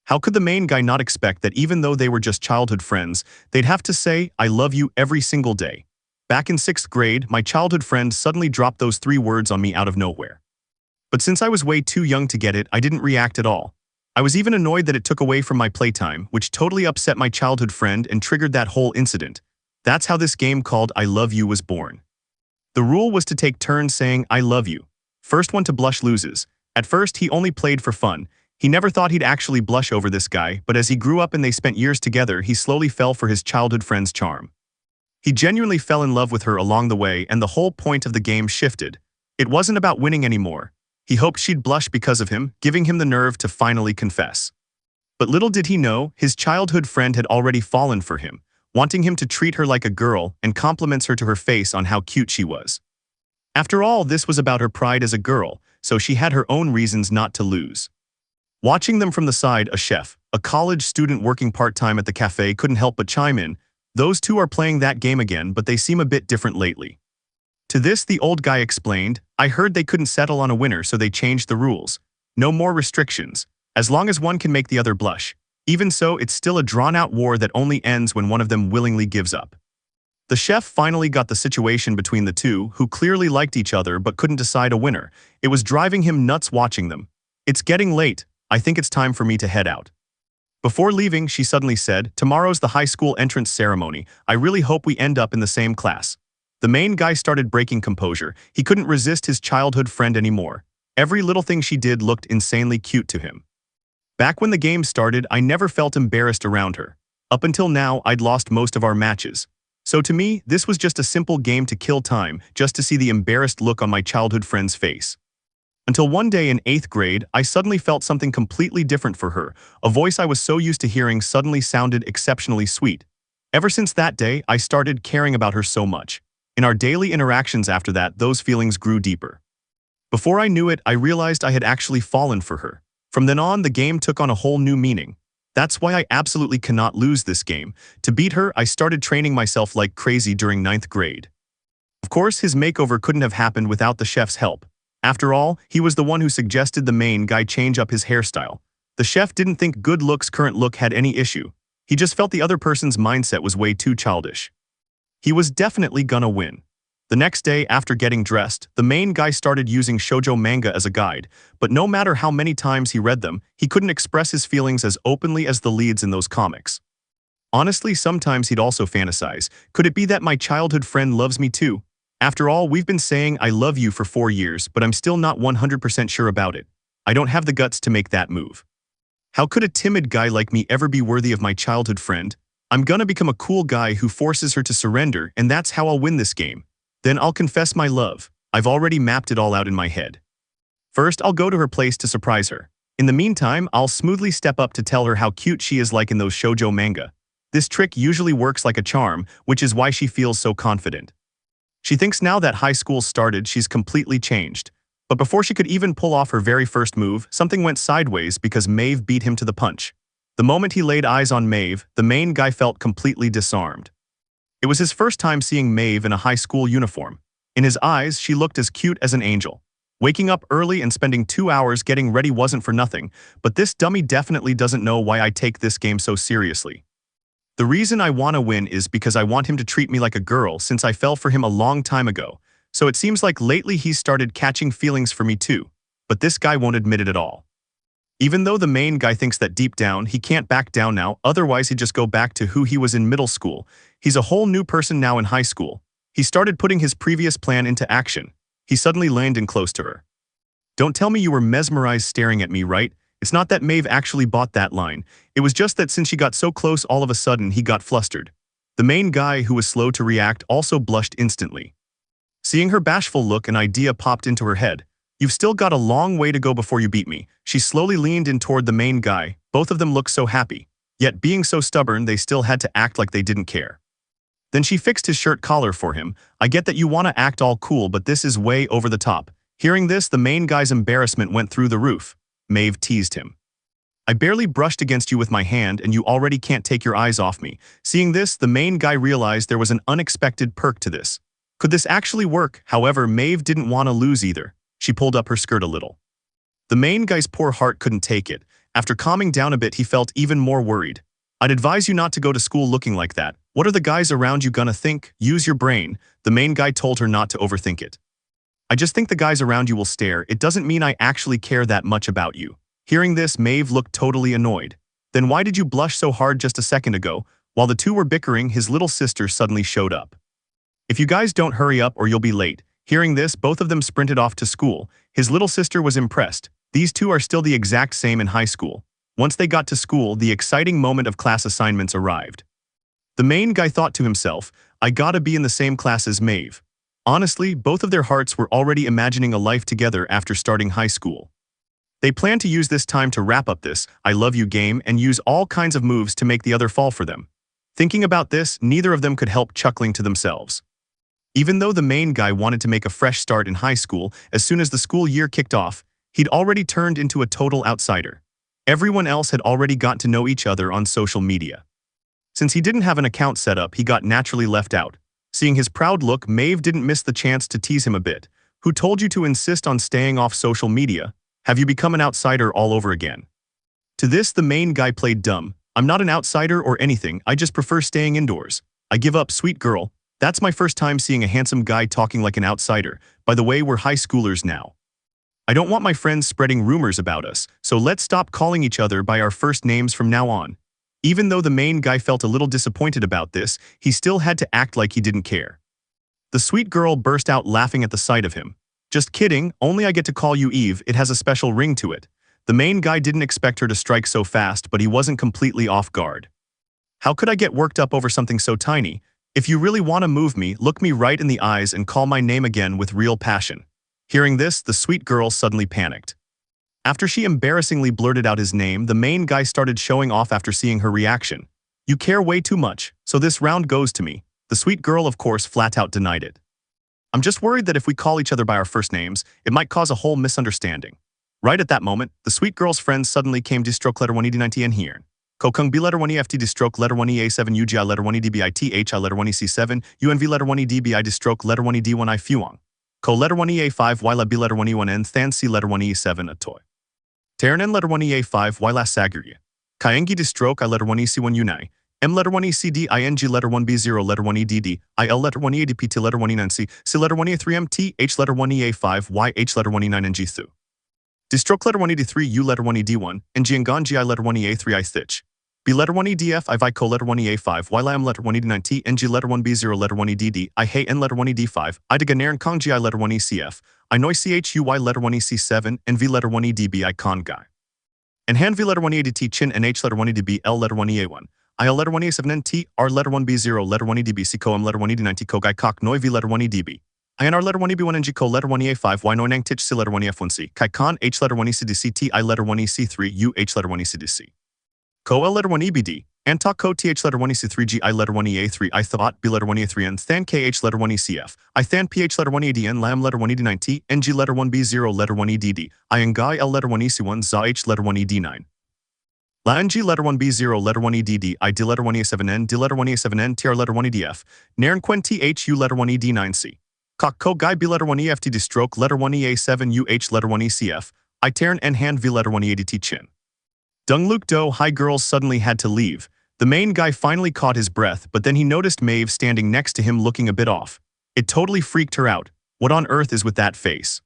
How could the main guy not expect that even though they were just childhood friends, they'd have to say, "I love you" every single day? Back in 6th grade, my childhood friend suddenly dropped those 3 words on me out of nowhere. But since I was way too young to get it, I didn't react at all. I was even annoyed that it took away from my playtime, which totally upset my childhood friend and triggered that whole incident. That's how this game called I Love You was born. The rule was to take turns saying "I love you." First one to blush loses. At first, he only played for fun. He never thought he'd actually blush over this guy, but as he grew up and they spent years together, he slowly fell for his childhood friend's charm. He genuinely fell in love with her along the way, and the whole point of the game shifted. It wasn't about winning anymore. He hoped she'd blush because of him, giving him the nerve to finally confess. But little did he know, his childhood friend had already fallen for him, wanting him to treat her like a girl, and compliments her to her face on how cute she was. After all, this was about her pride as a girl, so she had her own reasons not to lose. Watching them from the side, a chef, a college student working part-time at the cafe, couldn't help but chime in. "Those two are playing that game again, but they seem a bit different lately." To this, the old guy explained, "I heard they couldn't settle on a winner, so they changed the rules. No more restrictions, as long as one can make the other blush. Even so, it's still a drawn-out war that only ends when one of them willingly gives up." The chef finally got the situation between the two, who clearly liked each other but couldn't decide a winner. It was driving him nuts watching them. "It's getting late. I think it's time for me to head out." Before leaving, she suddenly said, "Tomorrow's the high school entrance ceremony. I really hope we end up in the same class." The main guy started breaking composure. He couldn't resist his childhood friend anymore. Every little thing she did looked insanely cute to him. Back when the game started, I never felt embarrassed around her. Up until now, I'd lost most of our matches. So to me, this was just a simple game to kill time, just to see the embarrassed look on my childhood friend's face. Until one day in 8th grade, I suddenly felt something completely different for her. A voice I was so used to hearing suddenly sounded exceptionally sweet. Ever since that day, I started caring about her so much. In our daily interactions after that, those feelings grew deeper. Before I knew it, I realized I had actually fallen for her. From then on, the game took on a whole new meaning. That's why I absolutely cannot lose this game. To beat her, I started training myself like crazy during 9th grade. Of course, his makeover couldn't have happened without the chef's help. After all, he was the one who suggested the main guy change up his hairstyle. The chef didn't think good looks current look had any issue. He just felt the other person's mindset was way too childish. He was definitely gonna win. The next day, after getting dressed, the main guy started using shoujo manga as a guide, but no matter how many times he read them, he couldn't express his feelings as openly as the leads in those comics. Honestly, sometimes he'd also fantasize, could it be that my childhood friend loves me too? After all, we've been saying "I love you" for 4 years, but I'm still not 100% sure about it. I don't have the guts to make that move. How could a timid guy like me ever be worthy of my childhood friend? I'm gonna become a cool guy who forces her to surrender, and that's how I'll win this game. Then I'll confess my love. I've already mapped it all out in my head. First, I'll go to her place to surprise her. In the meantime, I'll smoothly step up to tell her how cute she is like in those shoujo manga. This trick usually works like a charm, which is why she feels so confident. She thinks now that high school started, she's completely changed. But before she could even pull off her very first move, something went sideways because Maeve beat him to the punch. The moment he laid eyes on Maeve, the main guy felt completely disarmed. It was his first time seeing Maeve in a high school uniform. In his eyes, she looked as cute as an angel. Waking up early and spending 2 hours getting ready wasn't for nothing, but this dummy definitely doesn't know why I take this game so seriously. The reason I want to win is because I want him to treat me like a girl since I fell for him a long time ago. So it seems like lately he's started catching feelings for me too. But this guy won't admit it at all. Even though the main guy thinks that deep down he can't back down now, otherwise he'd just go back to who he was in middle school. He's a whole new person now in high school. He started putting his previous plan into action. He suddenly leaned in close to her. "Don't tell me you were mesmerized staring at me, right?" It's not that Maeve actually bought that line. It was just that since she got so close all of a sudden he got flustered. The main guy, who was slow to react, also blushed instantly. Seeing her bashful look, an idea popped into her head. "You've still got a long way to go before you beat me." She slowly leaned in toward the main guy. Both of them looked so happy. Yet being so stubborn, they still had to act like they didn't care. Then she fixed his shirt collar for him. "I get that you want to act all cool, but this is way over the top." Hearing this, the main guy's embarrassment went through the roof. Maeve teased him. "I barely brushed against you with my hand and you already can't take your eyes off me." Seeing this, the main guy realized there was an unexpected perk to this. Could this actually work? However, Maeve didn't want to lose either. She pulled up her skirt a little. The main guy's poor heart couldn't take it. After calming down a bit, he felt even more worried. I'd advise you not to go to school looking like that. What are the guys around you gonna think? Use your brain. The main guy told her not to overthink it. I just think the guys around you will stare. It doesn't mean I actually care that much about you. Hearing this, Maeve looked totally annoyed. Then why did you blush so hard just a second ago? While the two were bickering, his little sister suddenly showed up. If you guys don't hurry up or you'll be late. Hearing this, both of them sprinted off to school. His little sister was impressed. These two are still the exact same in high school. Once they got to school, the exciting moment of class assignments arrived. The main guy thought to himself, I gotta be in the same class as Maeve. Honestly, both of their hearts were already imagining a life together after starting high school. They planned to use this time to wrap up this I love you game and use all kinds of moves to make the other fall for them. Thinking about this, neither of them could help chuckling to themselves. Even though the main guy wanted to make a fresh start in high school, as soon as the school year kicked off, he'd already turned into a total outsider. Everyone else had already got to know each other on social media. Since he didn't have an account set up, he got naturally left out. Seeing his proud look, Maeve didn't miss the chance to tease him a bit. Who told you to insist on staying off social media? Have you become an outsider all over again? To this, the main guy played dumb. I'm not an outsider or anything, I just prefer staying indoors. I give up, sweet girl. That's my first time seeing a handsome guy talking like an outsider. By the way, we're high schoolers now. I don't want my friends spreading rumors about us, so let's stop calling each other by our first names from now on. Even though the main guy felt a little disappointed about this, he still had to act like he didn't care. The sweet girl burst out laughing at the sight of him. Just kidding, only I get to call you Eve, it has a special ring to it. The main guy didn't expect her to strike so fast, but he wasn't completely off guard. How could I get worked up over something so tiny? If you really want to move me, look me right in the eyes and call my name again with real passion. Hearing this, the sweet girl suddenly panicked. After she embarrassingly blurted out his name, the main guy started showing off after seeing her reaction. You care way too much, so this round goes to me. The sweet girl, of course, flat out denied it. I'm just worried that if we call each other by our first names, it might cause a whole misunderstanding. Right at that moment, the sweet girl's friends suddenly came to stroke letter 1 ED90 and here. Kokung B letter 1 EFT to stroke letter 1 EA7 UGI letter 1 EDBITH I letter 1 EC7 UNV letter 1 EDBI to stroke letter 1 ED1 I Fuang. Ko letter 1 EA5 Yla B letter 1 E1N Than C letter 1 E7 a toy. Terran letter 1 EA5 Yla Sagurya. Kayengi to stroke I letter 1 EC1 Unai. M letter 1 ECD ING letter 1 B0 letter 1 EDD IL letter 1 EADPT letter 1 E9C C letter 1 E3MT H letter 1 EA5 YH letter 1 E9 NG Thu. Distroke letter 1 ED3 U letter 1 ED1 and Jiangan GI letter 1 EA3 I Thich. B letter 1 EDF I Vico letter 1 EA5 YLM letter 1 ED9T NG letter 1 B0 letter 1 EDD I Hey N letter 1 ED5 I Deganaran Kong GI letter 1 ECF I Noi CHUY letter 1 EC7 and V letter 1 EDB I Con Guy. And Han V letter 1 EADT Chin and H letter 1 EDB L letter 1 EA1 IL letter 1 EA7 NT R letter 1 B0 letter 1 EDB C Co M letter 1 ED9T Co Guy Kok Noi V letter 1 EDB INR letter 1 EB1 NG Co letter 1 EA5 Y Noi Nang Tich C letter 1 EF1C Kai Con H letter 1 ECDC T I letter 1 EC3 U H letter 1 ECDC Co L letter 1 EBD Antok Co TH letter 1 EC3 G I letter 1 EA3 I Thought B letter 1 EA3 N Than KH letter 1 ECF I Than PH letter 1 EDN Lam letter 1 ED9T NG letter 1 B0 letter 1 EDD I Ngai L letter 1 EC1 ZA H letter 1 ED9 La NG letter 1 B0 letter 1 EDD I D letter 1 EA7N D letter 1 EA7N TR letter 1 EDF Nairn Quen THU letter 1 ED9C Kok Ko Guy B letter 1 EFT D stroke letter 1 EA7 UH letter 1 ECF I Tarn N Han V letter 1 EADT Chin. Dung Luk Do High girls suddenly had to leave. The main guy finally caught his breath, but then he noticed Maeve standing next to him looking a bit off. It totally freaked her out. What on earth is with that face?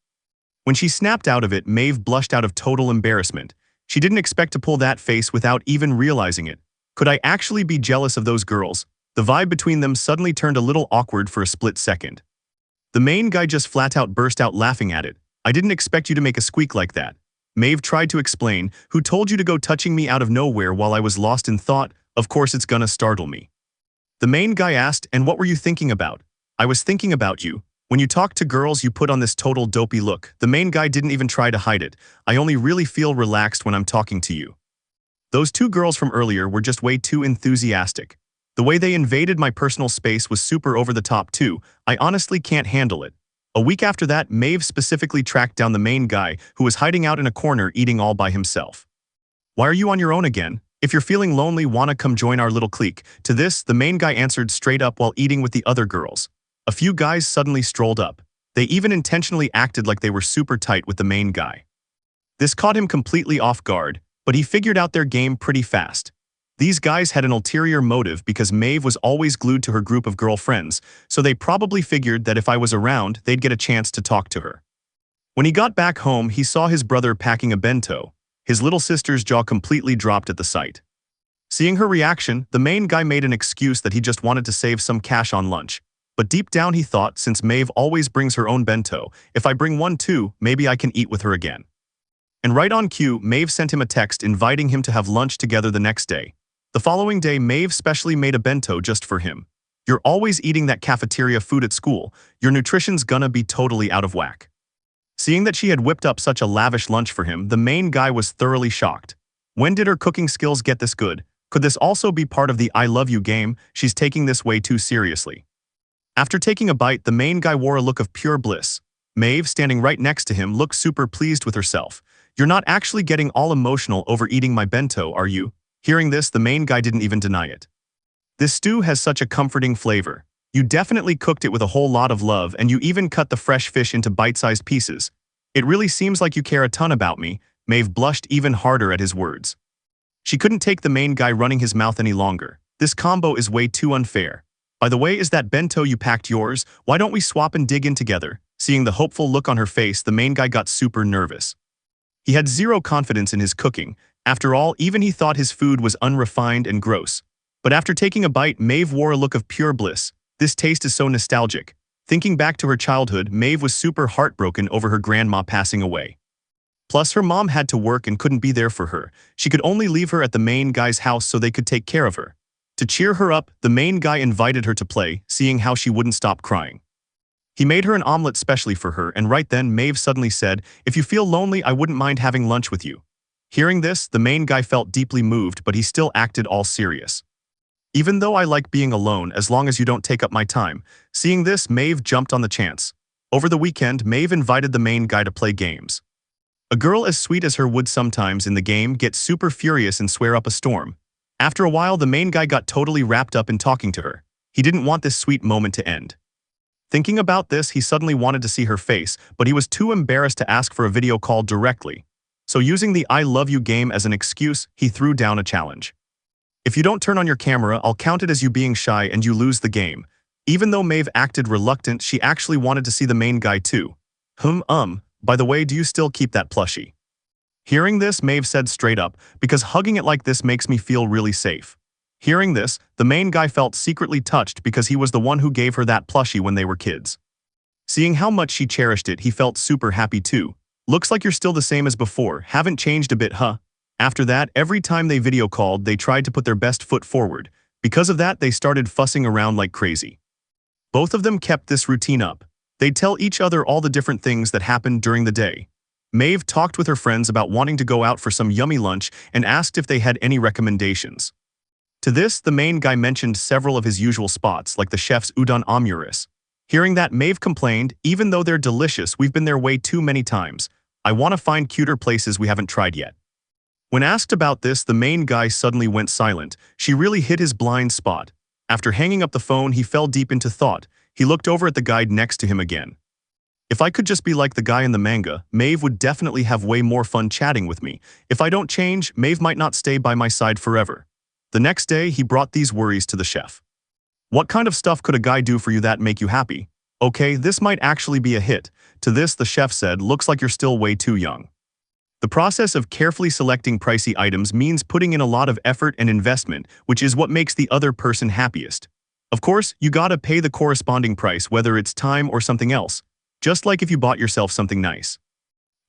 When she snapped out of it, Maeve blushed out of total embarrassment. She didn't expect to pull that face without even realizing it. Could I actually be jealous of those girls? The vibe between them suddenly turned a little awkward for a split second. The main guy just flat out burst out laughing at it. I didn't expect you to make a squeak like that. Maeve tried to explain. Who told you to go touching me out of nowhere while I was lost in thought? Of course it's gonna startle me. The main guy asked, and what were you thinking about? I was thinking about you. When you talk to girls, you put on this total dopey look. The main guy didn't even try to hide it. I only really feel relaxed when I'm talking to you. Those two girls from earlier were just way too enthusiastic. The way they invaded my personal space was super over the top too. I honestly can't handle it. A week after that, Maeve specifically tracked down the main guy who was hiding out in a corner eating all by himself. Why are you on your own again? If you're feeling lonely, wanna come join our little clique? To this, the main guy answered straight up while eating with the other girls. A few guys suddenly strolled up. They even intentionally acted like they were super tight with the main guy. This caught him completely off guard, but he figured out their game pretty fast. These guys had an ulterior motive because Maeve was always glued to her group of girlfriends, so they probably figured that if I was around, they'd get a chance to talk to her. When he got back home, he saw his brother packing a bento. His little sister's jaw completely dropped at the sight. Seeing her reaction, the main guy made an excuse that he just wanted to save some cash on lunch. But deep down he thought, since Maeve always brings her own bento, if I bring one too, maybe I can eat with her again. And right on cue, Maeve sent him a text inviting him to have lunch together the next day. The following day, Maeve specially made a bento just for him. You're always eating that cafeteria food at school. Your nutrition's gonna be totally out of whack. Seeing that she had whipped up such a lavish lunch for him, the main guy was thoroughly shocked. When did her cooking skills get this good? Could this also be part of the I love you game? She's taking this way too seriously. After taking a bite, the main guy wore a look of pure bliss. Maeve, standing right next to him, looked super pleased with herself. You're not actually getting all emotional over eating my bento, are you? Hearing this, the main guy didn't even deny it. This stew has such a comforting flavor. You definitely cooked it with a whole lot of love, and you even cut the fresh fish into bite-sized pieces. It really seems like you care a ton about me. Maeve blushed even harder at his words. She couldn't take the main guy running his mouth any longer. This combo is way too unfair. By the way, is that bento you packed yours? Why don't we swap and dig in together? Seeing the hopeful look on her face, the main guy got super nervous. He had zero confidence in his cooking. After all, even he thought his food was unrefined and gross. But after taking a bite, Maeve wore a look of pure bliss. This taste is so nostalgic. Thinking back to her childhood, Maeve was super heartbroken over her grandma passing away. Plus, her mom had to work and couldn't be there for her. She could only leave her at the main guy's house so they could take care of her. To cheer her up, the main guy invited her to play, seeing how she wouldn't stop crying. He made her an omelet specially for her, and right then Maeve suddenly said, "If you feel lonely, I wouldn't mind having lunch with you." Hearing this, the main guy felt deeply moved, but he still acted all serious. "Even though I like being alone, as long as you don't take up my time." Seeing this, Maeve jumped on the chance. Over the weekend, Maeve invited the main guy to play games. A girl as sweet as her would sometimes in the game get super furious and swear up a storm. After a while, the main guy got totally wrapped up in talking to her. He didn't want this sweet moment to end. Thinking about this, he suddenly wanted to see her face, but he was too embarrassed to ask for a video call directly. So using the I love you game as an excuse, he threw down a challenge. "If you don't turn on your camera, I'll count it as you being shy and you lose the game." Even though Maeve acted reluctant, she actually wanted to see the main guy too. By the way, do you still keep that plushie?" Hearing this, Maeve said straight up, "Because hugging it like this makes me feel really safe." Hearing this, the main guy felt secretly touched because he was the one who gave her that plushie when they were kids. Seeing how much she cherished it, he felt super happy too. "Looks like you're still the same as before, haven't changed a bit, huh?" After that, every time they video called, they tried to put their best foot forward. Because of that, they started fussing around like crazy. Both of them kept this routine up. They'd tell each other all the different things that happened during the day. Maeve talked with her friends about wanting to go out for some yummy lunch and asked if they had any recommendations. To this, the main guy mentioned several of his usual spots, like the chef's udon omuris. Hearing that, Maeve complained, "Even though they're delicious, we've been there way too many times. I want to find cuter places we haven't tried yet." When asked about this, the main guy suddenly went silent. She really hit his blind spot. After hanging up the phone, he fell deep into thought. He looked over at the guide next to him again. "If I could just be like the guy in the manga, Maeve would definitely have way more fun chatting with me. If I don't change, Maeve might not stay by my side forever." The next day, he brought these worries to the chef. "What kind of stuff could a guy do for you that make you happy?" "Okay, this might actually be a hit." To this, the chef said, "Looks like you're still way too young." The process of carefully selecting pricey items means putting in a lot of effort and investment, which is what makes the other person happiest. Of course, you gotta pay the corresponding price, whether it's time or something else. Just like if you bought yourself something nice.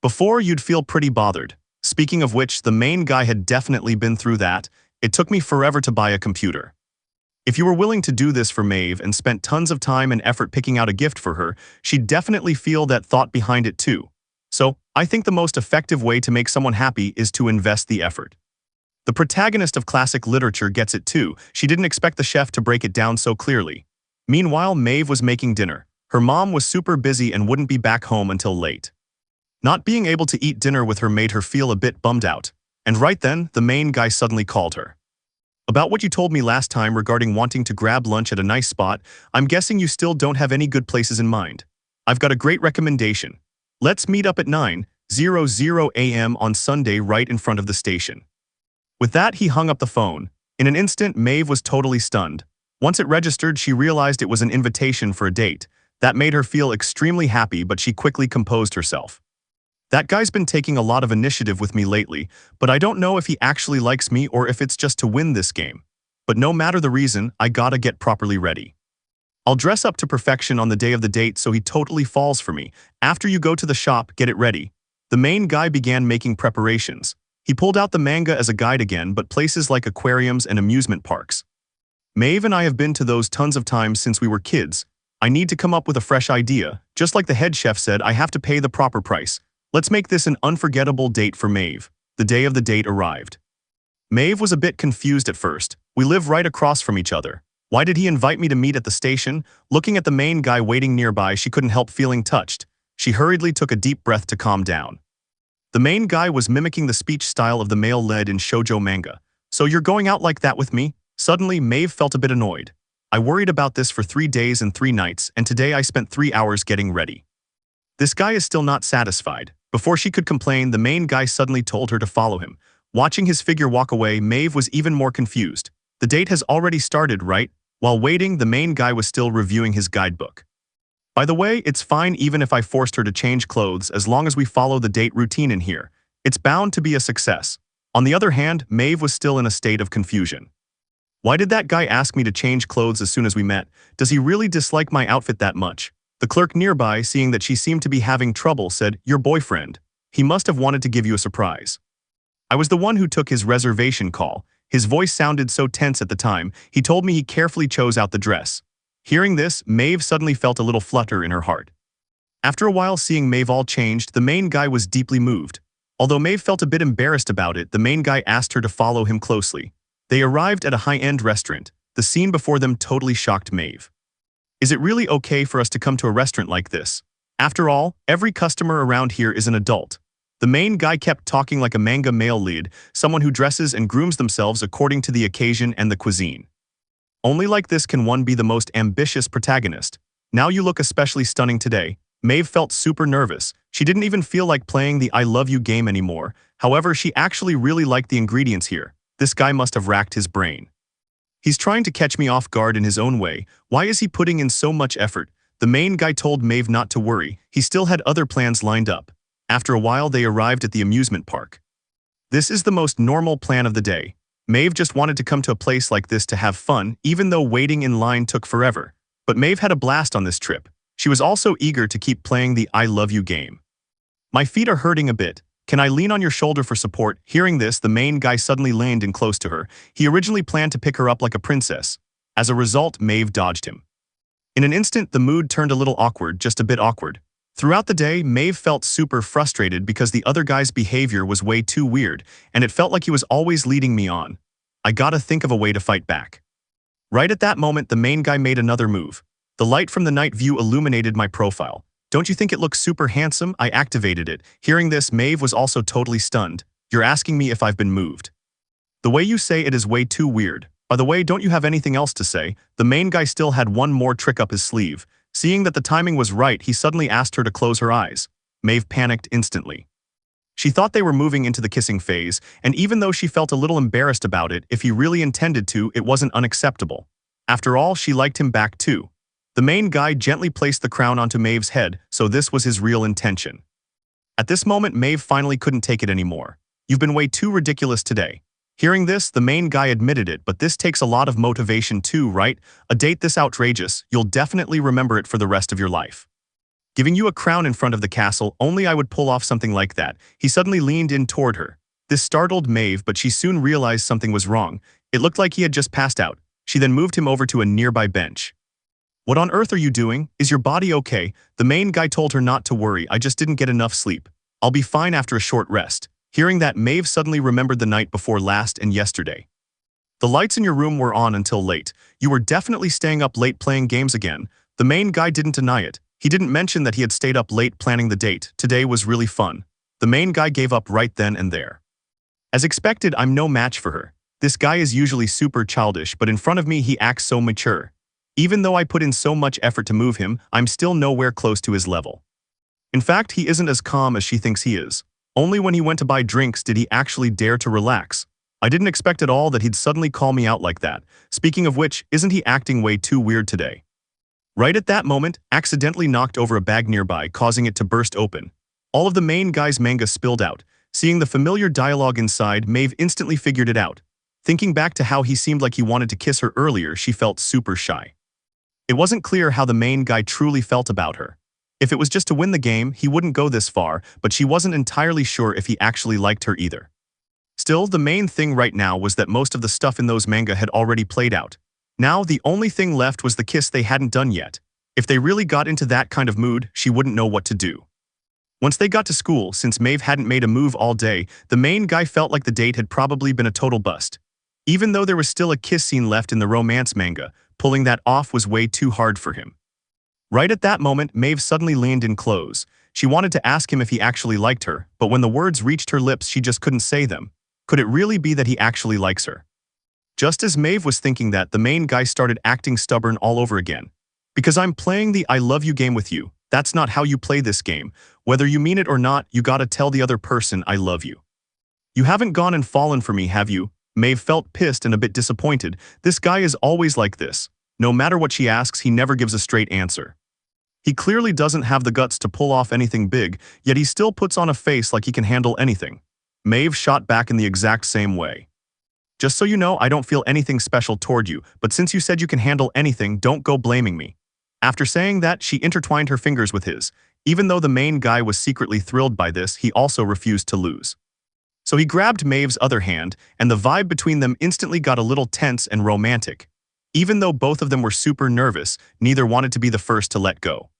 Before, you'd feel pretty bothered. Speaking of which, the main guy had definitely been through that. "It took me forever to buy a computer." If you were willing to do this for Maeve and spent tons of time and effort picking out a gift for her, she'd definitely feel that thought behind it too. So, I think the most effective way to make someone happy is to invest the effort. The protagonist of classic literature gets it too. She didn't expect the chef to break it down so clearly. Meanwhile, Maeve was making dinner. Her mom was super busy and wouldn't be back home until late. Not being able to eat dinner with her made her feel a bit bummed out. And right then, the main guy suddenly called her. "About what you told me last time regarding wanting to grab lunch at a nice spot, I'm guessing you still don't have any good places in mind. I've got a great recommendation. Let's meet up at 9:00 a.m. on Sunday right in front of the station." With that, he hung up the phone. In an instant, Maeve was totally stunned. Once it registered, she realized it was an invitation for a date. That made her feel extremely happy, but she quickly composed herself. That guy's been taking a lot of initiative with me lately, but I don't know if he actually likes me or if it's just to win this game. But no matter the reason, I gotta get properly ready. I'll dress up to perfection on the day of the date so he totally falls for me. After you go to the shop, get it ready. The main guy began making preparations. He pulled out the manga as a guide again, but places like aquariums and amusement parks. Maeve and I have been to those tons of times since we were kids. I need to come up with a fresh idea. Just like the head chef said, I have to pay the proper price. Let's make this an unforgettable date for Maeve. The day of the date arrived. Maeve was a bit confused at first. We live right across from each other. Why did he invite me to meet at the station? Looking at the main guy waiting nearby, she couldn't help feeling touched. She hurriedly took a deep breath to calm down. The main guy was mimicking the speech style of the male lead in shoujo manga. So you're going out like that with me? Suddenly, Maeve felt a bit annoyed. I worried about this for 3 days and 3 nights, and today I spent 3 hours getting ready. This guy is still not satisfied. Before she could complain, the main guy suddenly told her to follow him. Watching his figure walk away, Maeve was even more confused. The date has already started, right? While waiting, the main guy was still reviewing his guidebook. By the way, it's fine even if I forced her to change clothes as long as we follow the date routine in here. It's bound to be a success. On the other hand, Maeve was still in a state of confusion. Why did that guy ask me to change clothes as soon as we met? Does he really dislike my outfit that much? The clerk nearby, seeing that she seemed to be having trouble, said, "Your boyfriend. He must have wanted to give you a surprise." I was the one who took his reservation call. His voice sounded so tense at the time, he told me he carefully chose out the dress. Hearing this, Maeve suddenly felt a little flutter in her heart. After a while, seeing Maeve all changed, the main guy was deeply moved. Although Maeve felt a bit embarrassed about it, the main guy asked her to follow him closely. They arrived at a high-end restaurant. The scene before them totally shocked Maeve. Is it really okay for us to come to a restaurant like this? After all, every customer around here is an adult. The main guy kept talking like a manga male lead, someone who dresses and grooms themselves according to the occasion and the cuisine. Only like this can one be the most ambitious protagonist. Now you look especially stunning today. Maeve felt super nervous. She didn't even feel like playing the I love you game anymore. However, she actually really liked the ingredients here. This guy must have racked his brain. He's trying to catch me off guard in his own way. Why is he putting in so much effort? The main guy told Maeve not to worry. He still had other plans lined up. After a while, they arrived at the amusement park. This is the most normal plan of the day. Maeve just wanted to come to a place like this to have fun, even though waiting in line took forever. But Maeve had a blast on this trip. She was also eager to keep playing the I love you game. My feet are hurting a bit. Can I lean on your shoulder for support? Hearing this, the main guy suddenly leaned in close to her. He originally planned to pick her up like a princess. As a result, Maeve dodged him. In an instant, the mood turned a little awkward, just a bit awkward. Throughout the day, Maeve felt super frustrated because the other guy's behavior was way too weird, and it felt like he was always leading me on. I gotta think of a way to fight back. Right at that moment, the main guy made another move. The light from the night view illuminated my profile. Don't you think it looks super handsome? I activated it. Hearing this, Maeve was also totally stunned. You're asking me if I've been moved. The way you say it is way too weird. By the way, don't you have anything else to say? The main guy still had one more trick up his sleeve. Seeing that the timing was right, he suddenly asked her to close her eyes. Maeve panicked instantly. She thought they were moving into the kissing phase, and even though she felt a little embarrassed about it, if he really intended to, it wasn't unacceptable. After all, she liked him back too. The main guy gently placed the crown onto Maeve's head, so this was his real intention. At this moment, Maeve finally couldn't take it anymore. You've been way too ridiculous today. Hearing this, the main guy admitted it, but this takes a lot of motivation too, right? A date this outrageous, you'll definitely remember it for the rest of your life. Giving you a crown in front of the castle, only I would pull off something like that. He suddenly leaned in toward her. This startled Maeve, but she soon realized something was wrong. It looked like he had just passed out. She then moved him over to a nearby bench. What on earth are you doing? Is your body okay? The main guy told her not to worry. I just didn't get enough sleep. I'll be fine after a short rest. Hearing that, Maeve suddenly remembered the night before last and yesterday. The lights in your room were on until late. You were definitely staying up late playing games again. The main guy didn't deny it. He didn't mention that he had stayed up late planning the date. Today was really fun. The main guy gave up right then and there. As expected, I'm no match for her. This guy is usually super childish, but in front of me he acts so mature. Even though I put in so much effort to move him, I'm still nowhere close to his level. In fact, he isn't as calm as she thinks he is. Only when he went to buy drinks did he actually dare to relax. I didn't expect at all that he'd suddenly call me out like that. Speaking of which, isn't he acting way too weird today? Right at that moment, accidentally knocked over a bag nearby, causing it to burst open. All of the main guy's manga spilled out. Seeing the familiar dialogue inside, Maeve instantly figured it out. Thinking back to how he seemed like he wanted to kiss her earlier, she felt super shy. It wasn't clear how the main guy truly felt about her. If it was just to win the game, he wouldn't go this far, but she wasn't entirely sure if he actually liked her either. Still, the main thing right now was that most of the stuff in those manga had already played out. Now, the only thing left was the kiss they hadn't done yet. If they really got into that kind of mood, she wouldn't know what to do. Once they got to school, since Maeve hadn't made a move all day, the main guy felt like the date had probably been a total bust. Even though there was still a kiss scene left in the romance manga, pulling that off was way too hard for him. Right at that moment, Maeve suddenly leaned in close. She wanted to ask him if he actually liked her, but when the words reached her lips, she just couldn't say them. Could it really be that he actually likes her? Just as Maeve was thinking that, the main guy started acting stubborn all over again. Because I'm playing the I love you game with you. That's not how you play this game. Whether you mean it or not, you gotta tell the other person I love you. You haven't gone and fallen for me, have you? Maeve felt pissed and a bit disappointed. This guy is always like this. No matter what she asks, he never gives a straight answer. He clearly doesn't have the guts to pull off anything big, yet he still puts on a face like he can handle anything. Maeve shot back in the exact same way. Just so you know, I don't feel anything special toward you, but since you said you can handle anything, don't go blaming me. After saying that, she intertwined her fingers with his. Even though the main guy was secretly thrilled by this, he also refused to lose. So he grabbed Maeve's other hand, and the vibe between them instantly got a little tense and romantic. Even though both of them were super nervous, neither wanted to be the first to let go.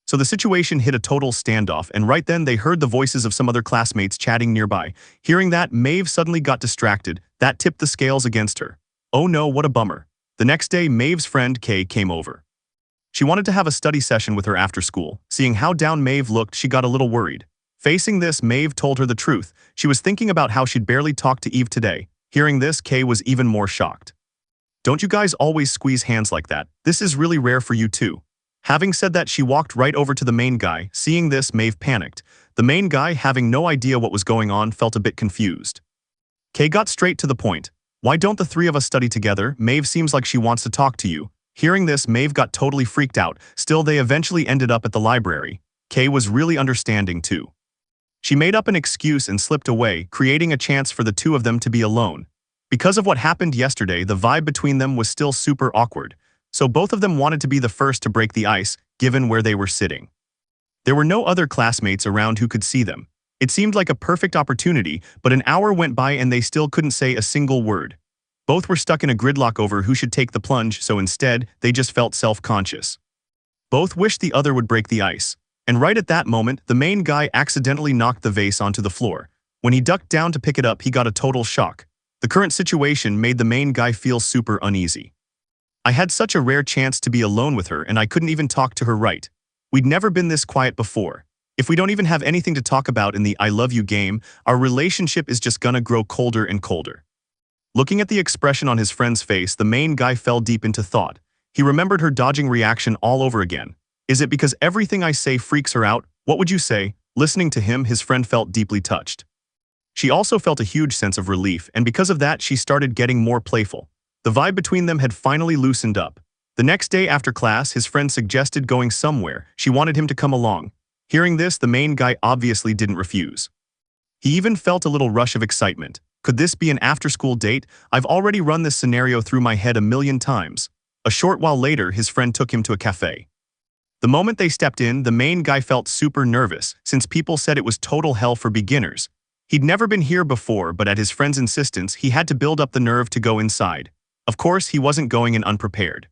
So the situation hit a total standoff, and right then they heard the voices of some other classmates chatting nearby. Hearing that, Maeve suddenly got distracted. That tipped the scales against her. Oh no, what a bummer. The next day, Maeve's friend Kay came over. She wanted to have a study session with her after school. Seeing how down Maeve looked, she got a little worried. Facing this, Maeve told her the truth. She was thinking about how she'd barely talked to Yves today. Hearing this, Kay was even more shocked. Don't you guys always squeeze hands like that? This is really rare for you too. Having said that, she walked right over to the main guy. Seeing this, Maeve panicked. The main guy, having no idea what was going on, felt a bit confused. Kay got straight to the point. Why don't the three of us study together? Maeve seems like she wants to talk to you. Hearing this, Maeve got totally freaked out. Still, they eventually ended up at the library. Kay was really understanding too. She made up an excuse and slipped away, creating a chance for the two of them to be alone. Because of what happened yesterday, the vibe between them was still super awkward. So both of them wanted to be the first to break the ice, given where they were sitting. There were no other classmates around who could see them. It seemed like a perfect opportunity, but an hour went by and they still couldn't say a single word. Both were stuck in a gridlock over who should take the plunge, so instead, they just felt self-conscious. Both wished the other would break the ice. And right at that moment, the main guy accidentally knocked the vase onto the floor. When he ducked down to pick it up, he got a total shock. The current situation made the main guy feel super uneasy. I had such a rare chance to be alone with her, and I couldn't even talk to her right. We'd never been this quiet before. If we don't even have anything to talk about in the I love you game, our relationship is just gonna grow colder and colder. Looking at the expression on his friend's face, the main guy fell deep into thought. He remembered her dodging reaction all over again. Is it because everything I say freaks her out? What would you say? Listening to him, his friend felt deeply touched. She also felt a huge sense of relief, and because of that, she started getting more playful. The vibe between them had finally loosened up. The next day after class, his friend suggested going somewhere. She wanted him to come along. Hearing this, the main guy obviously didn't refuse. He even felt a little rush of excitement. Could this be an after-school date? I've already run this scenario through my head a million times. A short while later, his friend took him to a cafe. The moment they stepped in, the main guy felt super nervous, since people said it was total hell for beginners. He'd never been here before, but at his friend's insistence, he had to build up the nerve to go inside. Of course, he wasn't going in unprepared.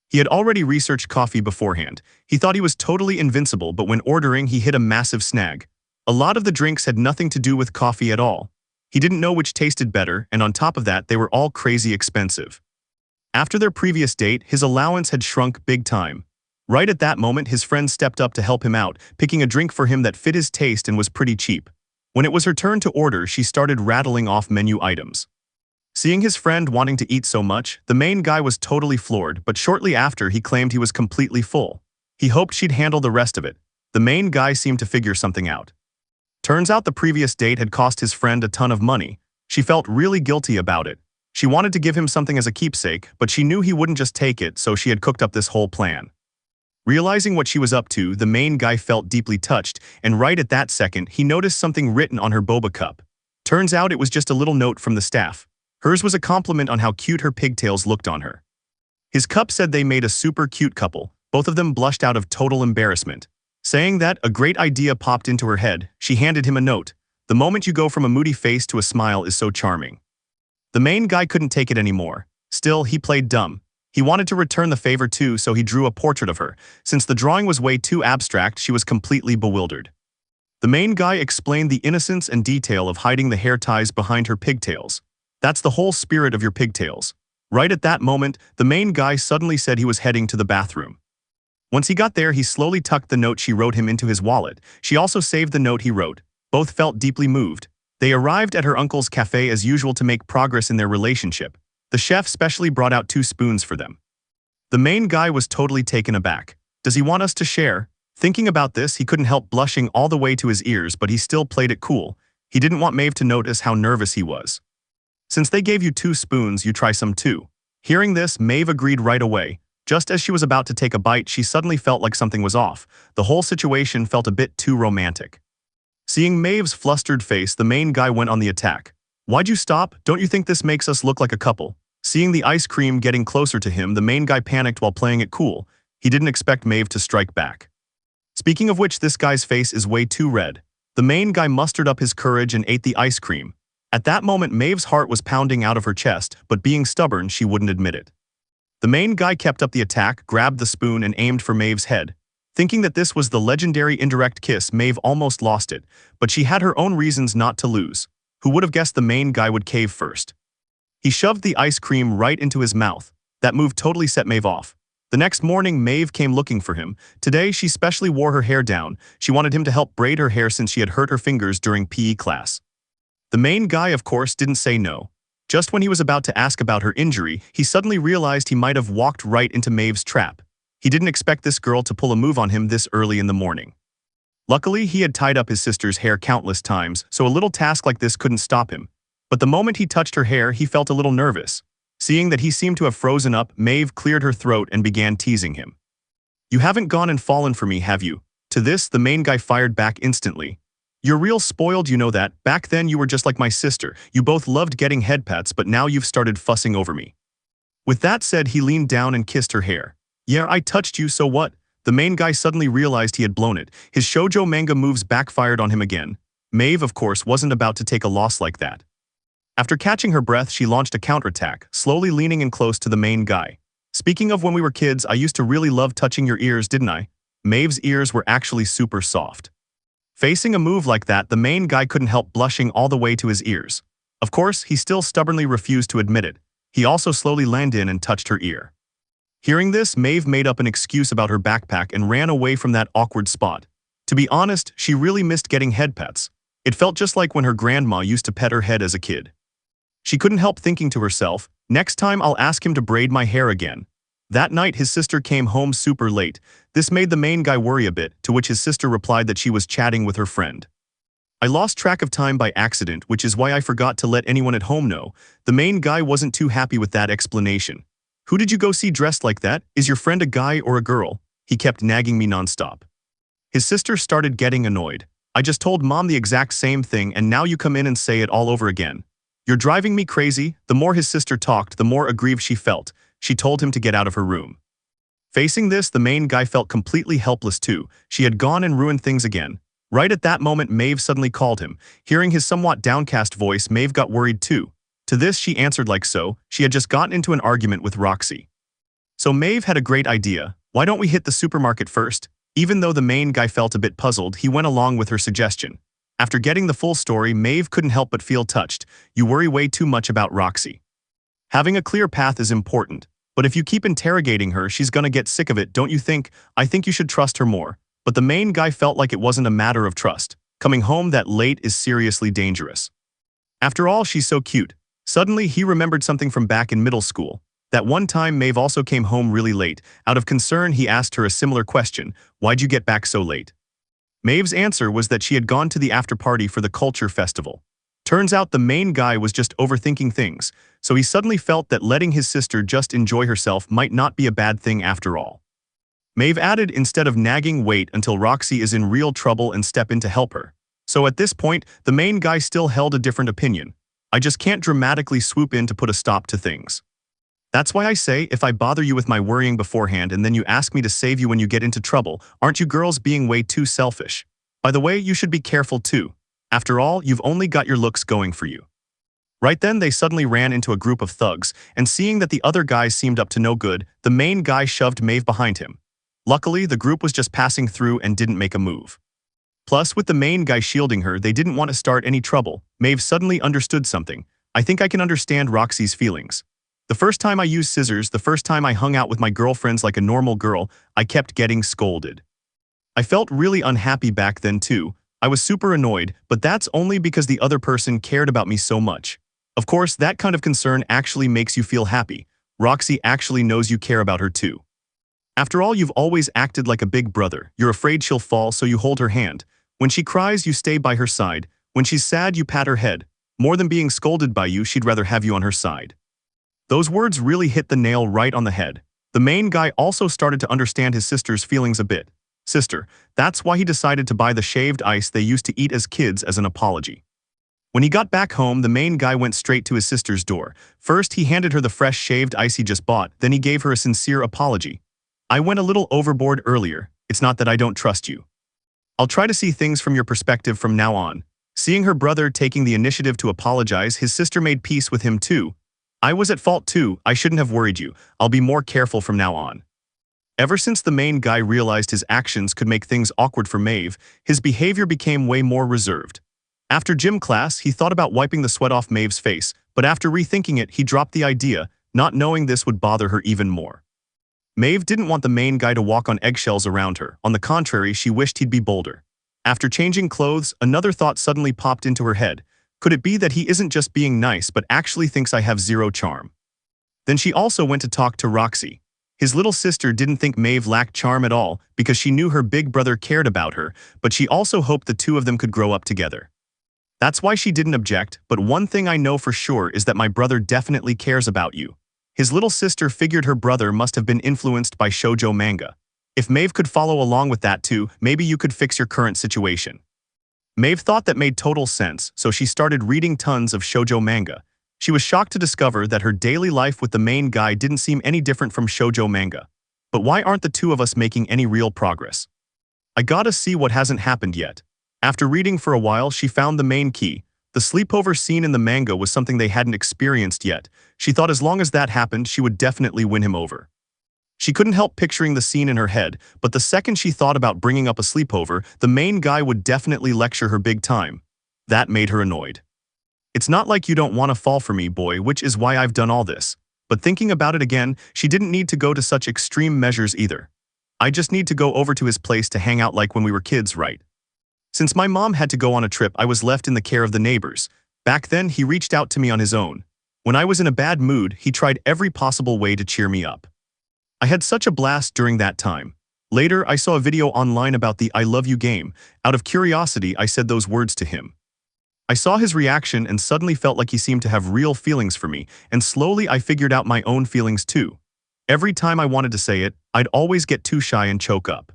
He had already researched coffee beforehand. He thought he was totally invincible, but when ordering, he hit a massive snag. A lot of the drinks had nothing to do with coffee at all. He didn't know which tasted better, and on top of that, they were all crazy expensive. After their previous date, his allowance had shrunk big time. Right at that moment, his friend stepped up to help him out, picking a drink for him that fit his taste and was pretty cheap. When it was her turn to order, she started rattling off menu items. Seeing his friend wanting to eat so much, the main guy was totally floored, but shortly after, he claimed he was completely full. He hoped she'd handle the rest of it. The main guy seemed to figure something out. Turns out the previous date had cost his friend a ton of money. She felt really guilty about it. She wanted to give him something as a keepsake, but she knew he wouldn't just take it, so she had cooked up this whole plan. Realizing what she was up to, the main guy felt deeply touched, and right at that second, he noticed something written on her boba cup. Turns out it was just a little note from the staff. Hers was a compliment on how cute her pigtails looked on her. His cup said they made a super cute couple. Both of them blushed out of total embarrassment. Saying that, a great idea popped into her head. She handed him a note. The moment you go from a moody face to a smile is so charming. The main guy couldn't take it anymore. Still, he played dumb. He wanted to return the favor too, so he drew a portrait of her. Since the drawing was way too abstract, she was completely bewildered. The main guy explained the innocence and detail of hiding the hair ties behind her pigtails. That's the whole spirit of your pigtails. Right at that moment, the main guy suddenly said he was heading to the bathroom. Once he got there, he slowly tucked the note she wrote him into his wallet. She also saved the note he wrote. Both felt deeply moved. They arrived at her uncle's cafe as usual to make progress in their relationship. The chef specially brought out 2 spoons for them. The main guy was totally taken aback. Does he want us to share? Thinking about this, he couldn't help blushing all the way to his ears, but he still played it cool. He didn't want Maeve to notice how nervous he was. Since they gave you 2 spoons, you try some too. Hearing this, Maeve agreed right away. Just as she was about to take a bite, she suddenly felt like something was off. The whole situation felt a bit too romantic. Seeing Maeve's flustered face, the main guy went on the attack. Why'd you stop? Don't you think this makes us look like a couple? Seeing the ice cream getting closer to him, the main guy panicked while playing it cool. He didn't expect Maeve to strike back. Speaking of which, this guy's face is way too red. The main guy mustered up his courage and ate the ice cream. At that moment, Maeve's heart was pounding out of her chest, but being stubborn, she wouldn't admit it. The main guy kept up the attack, grabbed the spoon and aimed for Maeve's head. Thinking that this was the legendary indirect kiss, Maeve almost lost it, but she had her own reasons not to lose. Who would have guessed the main guy would cave first? He shoved the ice cream right into his mouth. That move totally set Maeve off. The next morning, Maeve came looking for him. Today, she specially wore her hair down. She wanted him to help braid her hair since she had hurt her fingers during PE class. The main guy, of course, didn't say no. Just when he was about to ask about her injury, he suddenly realized he might have walked right into Maeve's trap. He didn't expect this girl to pull a move on him this early in the morning. Luckily, he had tied up his sister's hair countless times, so a little task like this couldn't stop him. But the moment he touched her hair, he felt a little nervous. Seeing that he seemed to have frozen up, Maeve cleared her throat and began teasing him. You haven't gone and fallen for me, have you? To this, the main guy fired back instantly. You're real spoiled, you know that. Back then, you were just like my sister. You both loved getting head pats, but now you've started fussing over me. With that said, he leaned down and kissed her hair. Yeah, I touched you, so what? The main guy suddenly realized he had blown it. His shoujo manga moves backfired on him again. Maeve, of course, wasn't about to take a loss like that. After catching her breath, she launched a counterattack, slowly leaning in close to the main guy. Speaking of when we were kids, I used to really love touching your ears, didn't I? Maeve's ears were actually super soft. Facing a move like that, the main guy couldn't help blushing all the way to his ears. Of course, he still stubbornly refused to admit it. He also slowly leaned in and touched her ear. Hearing this, Maeve made up an excuse about her backpack and ran away from that awkward spot. To be honest, she really missed getting head pets. It felt just like when her grandma used to pet her head as a kid. She couldn't help thinking to herself, next time I'll ask him to braid my hair again. That night, his sister came home super late. This made the main guy worry a bit, to which his sister replied that she was chatting with her friend. I lost track of time by accident, which is why I forgot to let anyone at home know. The main guy wasn't too happy with that explanation. Who did you go see dressed like that? Is your friend a guy or a girl? He kept nagging me nonstop. His sister started getting annoyed. I just told mom the exact same thing and now you come in and say it all over again. You're driving me crazy. The more his sister talked, the more aggrieved she felt. She told him to get out of her room. Facing this, the main guy felt completely helpless too. She had gone and ruined things again. Right at that moment, Maeve suddenly called him. Hearing his somewhat downcast voice, Maeve got worried too. To this, she answered like so. She had just gotten into an argument with Roxy. So Maeve had a great idea. Why don't we hit the supermarket first? Even though the main guy felt a bit puzzled, he went along with her suggestion. After getting the full story, Maeve couldn't help but feel touched. You worry way too much about Roxy. Having a clear path is important, but if you keep interrogating her, she's gonna get sick of it, don't you think? I think you should trust her more. But the main guy felt like it wasn't a matter of trust. Coming home that late is seriously dangerous. After all, she's so cute. Suddenly, he remembered something from back in middle school. That one time, Maeve also came home really late. Out of concern, he asked her a similar question. Why'd you get back so late? Maeve's answer was that she had gone to the after party for the culture festival. Turns out the main guy was just overthinking things, so he suddenly felt that letting his sister just enjoy herself might not be a bad thing after all. Maeve added, instead of nagging, wait until Roxy is in real trouble and step in to help her. So at this point, the main guy still held a different opinion. I just can't dramatically swoop in to put a stop to things. That's why I say, if I bother you with my worrying beforehand and then you ask me to save you when you get into trouble, aren't you girls being way too selfish? By the way, you should be careful too. After all, you've only got your looks going for you. Right then, they suddenly ran into a group of thugs, and seeing that the other guys seemed up to no good, the main guy shoved Maeve behind him. Luckily, the group was just passing through and didn't make a move. Plus, with the main guy shielding her, they didn't want to start any trouble. Maeve suddenly understood something. I think I can understand Roxy's feelings. The first time I used scissors, the first time I hung out with my girlfriends like a normal girl, I kept getting scolded. I felt really unhappy back then too. I was super annoyed, but that's only because the other person cared about me so much. Of course, that kind of concern actually makes you feel happy. Roxy actually knows you care about her too. After all, you've always acted like a big brother. You're afraid she'll fall, so you hold her hand. When she cries, you stay by her side. When she's sad, you pat her head. More than being scolded by you, she'd rather have you on her side. Those words really hit the nail right on the head. The main guy also started to understand his sister's feelings a bit. Sister, that's why he decided to buy the shaved ice they used to eat as kids as an apology. When he got back home, the main guy went straight to his sister's door. First, he handed her the fresh shaved ice he just bought, then he gave her a sincere apology. I went a little overboard earlier. It's not that I don't trust you. I'll try to see things from your perspective from now on. Seeing her brother taking the initiative to apologize, his sister made peace with him too. I was at fault too. I shouldn't have worried you. I'll be more careful from now on. Ever since the main guy realized his actions could make things awkward for Maeve, his behavior became way more reserved. After gym class, he thought about wiping the sweat off Maeve's face, but after rethinking it, he dropped the idea, not knowing this would bother her even more. Maeve didn't want the main guy to walk on eggshells around her. On the contrary, she wished he'd be bolder. After changing clothes, another thought suddenly popped into her head. Could it be that he isn't just being nice but actually thinks I have zero charm? Then she also went to talk to Roxy. His little sister didn't think Maeve lacked charm at all because she knew her big brother cared about her, but she also hoped the two of them could grow up together. That's why she didn't object, but one thing I know for sure is that my brother definitely cares about you. His little sister figured her brother must have been influenced by shoujo manga. If Maeve could follow along with that too, maybe you could fix your current situation. Maeve thought that made total sense, so she started reading tons of shoujo manga. She was shocked to discover that her daily life with the main guy didn't seem any different from shoujo manga. But why aren't the two of us making any real progress? I gotta see what hasn't happened yet. After reading for a while, she found the main key. The sleepover scene in the manga was something they hadn't experienced yet. She thought as long as that happened, she would definitely win him over. She couldn't help picturing the scene in her head, but the second she thought about bringing up a sleepover, the main guy would definitely lecture her big time. That made her annoyed. It's not like you don't want to fall for me, boy, which is why I've done all this. But thinking about it again, she didn't need to go to such extreme measures either. I just need to go over to his place to hang out like when we were kids, right? Since my mom had to go on a trip, I was left in the care of the neighbors. Back then, he reached out to me on his own. When I was in a bad mood, he tried every possible way to cheer me up. I had such a blast during that time. Later, I saw a video online about the I Love You game. Out of curiosity, I said those words to him. I saw his reaction and suddenly felt like he seemed to have real feelings for me, and slowly I figured out my own feelings too. Every time I wanted to say it, I'd always get too shy and choke up.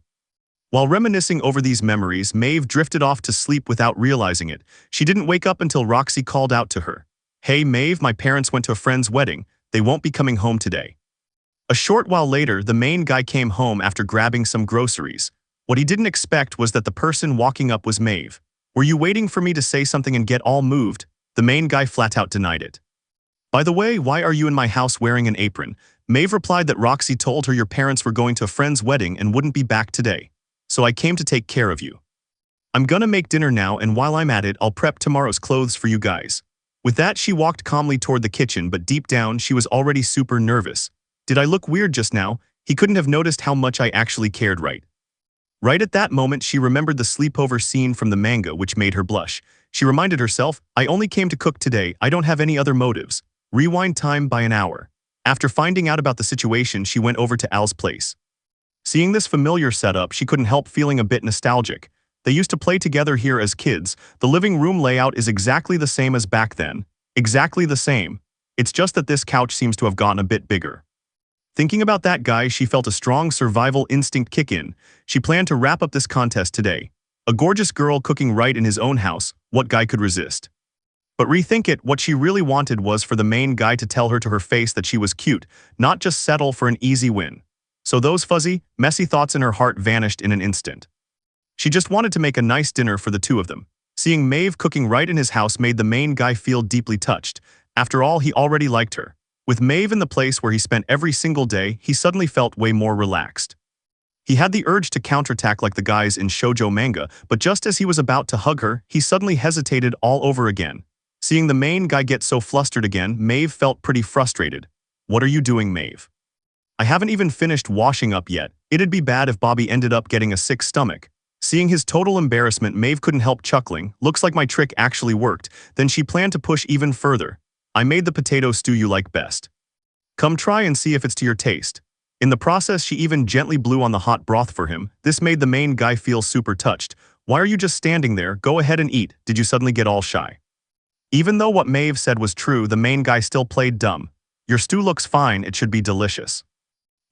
While reminiscing over these memories, Maeve drifted off to sleep without realizing it. She didn't wake up until Roxy called out to her. Hey Maeve, my parents went to a friend's wedding. They won't be coming home today. A short while later, the main guy came home after grabbing some groceries. What he didn't expect was that the person walking up was Maeve. Were you waiting for me to say something and get all moved? The main guy flat out denied it. By the way, why are you in my house wearing an apron? Maeve replied that Roxy told her your parents were going to a friend's wedding and wouldn't be back today. So I came to take care of you. I'm gonna make dinner now, and while I'm at it, I'll prep tomorrow's clothes for you guys. With that, she walked calmly toward the kitchen, but deep down, she was already super nervous. Did I look weird just now? He couldn't have noticed how much I actually cared, right? Right at that moment, she remembered the sleepover scene from the manga, which made her blush. She reminded herself, I only came to cook today, I don't have any other motives. Rewind time by an hour. After finding out about the situation, she went over to Al's place. Seeing this familiar setup, she couldn't help feeling a bit nostalgic. They used to play together here as kids. The living room layout is exactly the same as back then. Exactly the same. It's just that this couch seems to have gotten a bit bigger. Thinking about that guy, she felt a strong survival instinct kick in. She planned to wrap up this contest today. A gorgeous girl cooking right in his own house, what guy could resist? But rethink it, what she really wanted was for the main guy to tell her to her face that she was cute, not just settle for an easy win. So those fuzzy, messy thoughts in her heart vanished in an instant. She just wanted to make a nice dinner for the two of them. Seeing Maeve cooking right in his house made the main guy feel deeply touched. After all, he already liked her. With Maeve in the place where he spent every single day, he suddenly felt way more relaxed. He had the urge to counterattack like the guys in shoujo manga, but just as he was about to hug her, he suddenly hesitated all over again. Seeing the main guy get so flustered again, Maeve felt pretty frustrated. What are you doing, Maeve? I haven't even finished washing up yet. It'd be bad if Bobby ended up getting a sick stomach. Seeing his total embarrassment, Maeve couldn't help chuckling. Looks like my trick actually worked. Then she planned to push even further. I made the potato stew you like best. Come try and see if it's to your taste. In the process, she even gently blew on the hot broth for him. This made the main guy feel super touched. Why are you just standing there? Go ahead and eat. Did you suddenly get all shy? Even though what Maeve said was true, the main guy still played dumb. Your stew looks fine, it should be delicious.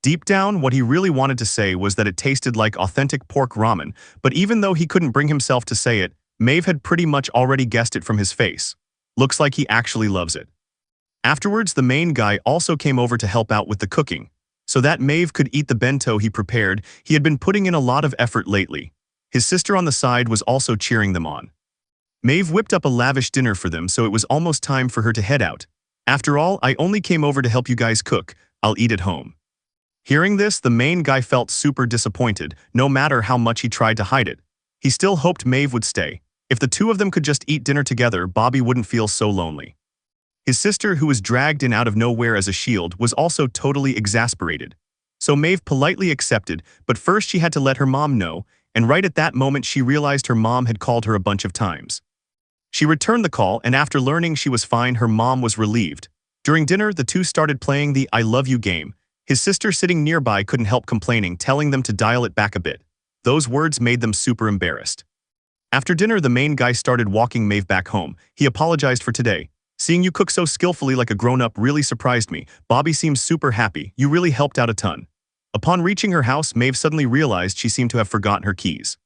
Deep down, what he really wanted to say was that it tasted like authentic pork ramen, but even though he couldn't bring himself to say it, Maeve had pretty much already guessed it from his face. Looks like he actually loves it. Afterwards, the main guy also came over to help out with the cooking. So that Maeve could eat the bento he prepared, he had been putting in a lot of effort lately. His sister on the side was also cheering them on. Maeve whipped up a lavish dinner for them, so it was almost time for her to head out. After all, I only came over to help you guys cook. I'll eat at home. Hearing this, the main guy felt super disappointed, no matter how much he tried to hide it. He still hoped Maeve would stay. If the two of them could just eat dinner together, Bobby wouldn't feel so lonely. His sister, who was dragged in out of nowhere as a shield, was also totally exasperated. So Maeve politely accepted, but first she had to let her mom know, and right at that moment she realized her mom had called her a bunch of times. She returned the call, and after learning she was fine, her mom was relieved. During dinner, the two started playing the I love you game. His sister sitting nearby couldn't help complaining, telling them to dial it back a bit. Those words made them super embarrassed. After dinner, the main guy started walking Maeve back home. He apologized for today. Seeing you cook so skillfully like a grown-up really surprised me. Bobby seems super happy. You really helped out a ton. Upon reaching her house, Maeve suddenly realized she seemed to have forgotten her keys.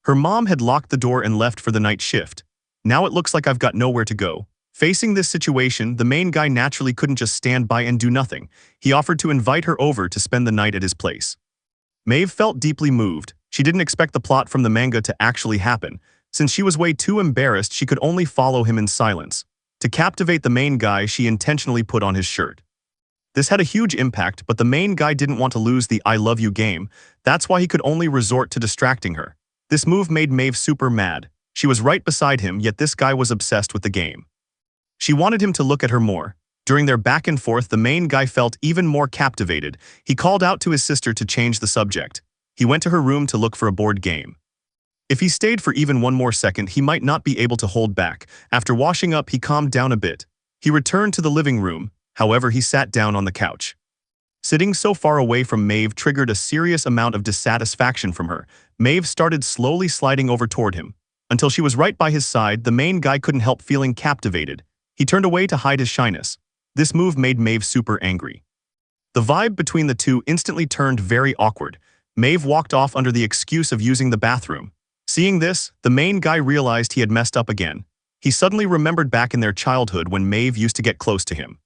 Her mom had locked the door and left for the night shift. Now it looks like I've got nowhere to go. Facing this situation, the main guy naturally couldn't just stand by and do nothing. He offered to invite her over to spend the night at his place. Maeve felt deeply moved. She didn't expect the plot from the manga to actually happen. Since she was way too embarrassed, she could only follow him in silence. To captivate the main guy, she intentionally put on his shirt. This had a huge impact, but the main guy didn't want to lose the I love you game. That's why he could only resort to distracting her. This move made Maeve super mad. She was right beside him, yet this guy was obsessed with the game. She wanted him to look at her more. During their back and forth, the main guy felt even more captivated. He called out to his sister to change the subject. He went to her room to look for a board game. If he stayed for even one more second, he might not be able to hold back. After washing up, he calmed down a bit. He returned to the living room. However, he sat down on the couch. Sitting so far away from Maeve triggered a serious amount of dissatisfaction from her. Maeve started slowly sliding over toward him. Until she was right by his side, the main guy couldn't help feeling captivated. He turned away to hide his shyness. This move made Maeve super angry. The vibe between the two instantly turned very awkward. Maeve walked off under the excuse of using the bathroom. Seeing this, the main guy realized he had messed up again. He suddenly remembered back in their childhood when Maeve used to get close to him.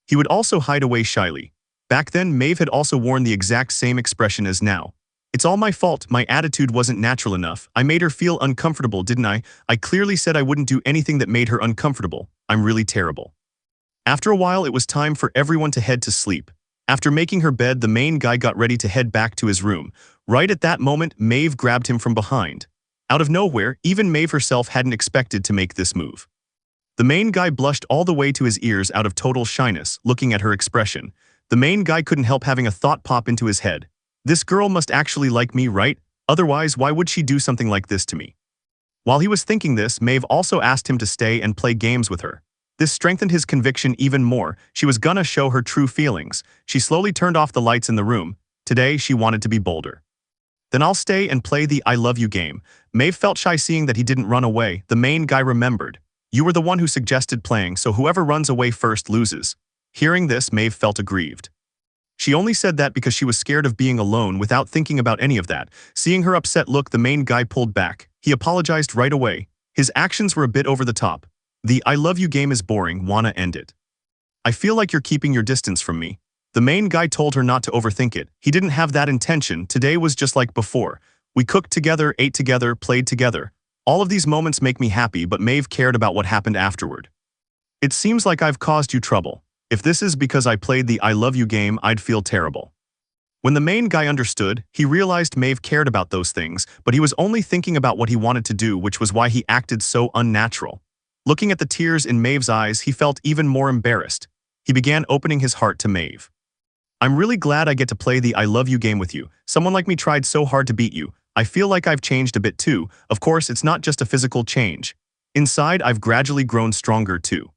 He would also hide away shyly. Back then, Maeve had also worn the exact same expression as now. It's all my fault, my attitude wasn't natural enough. I made her feel uncomfortable, didn't I? I clearly said I wouldn't do anything that made her uncomfortable. I'm really terrible. After a while, it was time for everyone to head to sleep. After making her bed, the main guy got ready to head back to his room. Right at that moment, Maeve grabbed him from behind. Out of nowhere, even Maeve herself hadn't expected to make this move. The main guy blushed all the way to his ears out of total shyness, looking at her expression. The main guy couldn't help having a thought pop into his head. This girl must actually like me, right? Otherwise, why would she do something like this to me? While he was thinking this, Maeve also asked him to stay and play games with her. This strengthened his conviction even more. She was gonna show her true feelings. She slowly turned off the lights in the room. Today, she wanted to be bolder. Then I'll stay and play the I love you game. Maeve felt shy seeing that he didn't run away. The main guy remembered. You were the one who suggested playing, so whoever runs away first loses. Hearing this, Maeve felt aggrieved. She only said that because she was scared of being alone without thinking about any of that. Seeing her upset look, the main guy pulled back. He apologized right away. His actions were a bit over the top. The I love you game is boring, wanna end it. I feel like you're keeping your distance from me. The main guy told her not to overthink it. He didn't have that intention. Today was just like before. We cooked together, ate together, played together. All of these moments make me happy, but Maeve cared about what happened afterward. It seems like I've caused you trouble. If this is because I played the I love you game, I'd feel terrible. When the main guy understood, he realized Maeve cared about those things, but he was only thinking about what he wanted to do, which was why he acted so unnatural. Looking at the tears in Maeve's eyes, he felt even more embarrassed. He began opening his heart to Maeve. I'm really glad I get to play the I love you game with you. Someone like me tried so hard to beat you. I feel like I've changed a bit too. Of course, it's not just a physical change. Inside, I've gradually grown stronger too.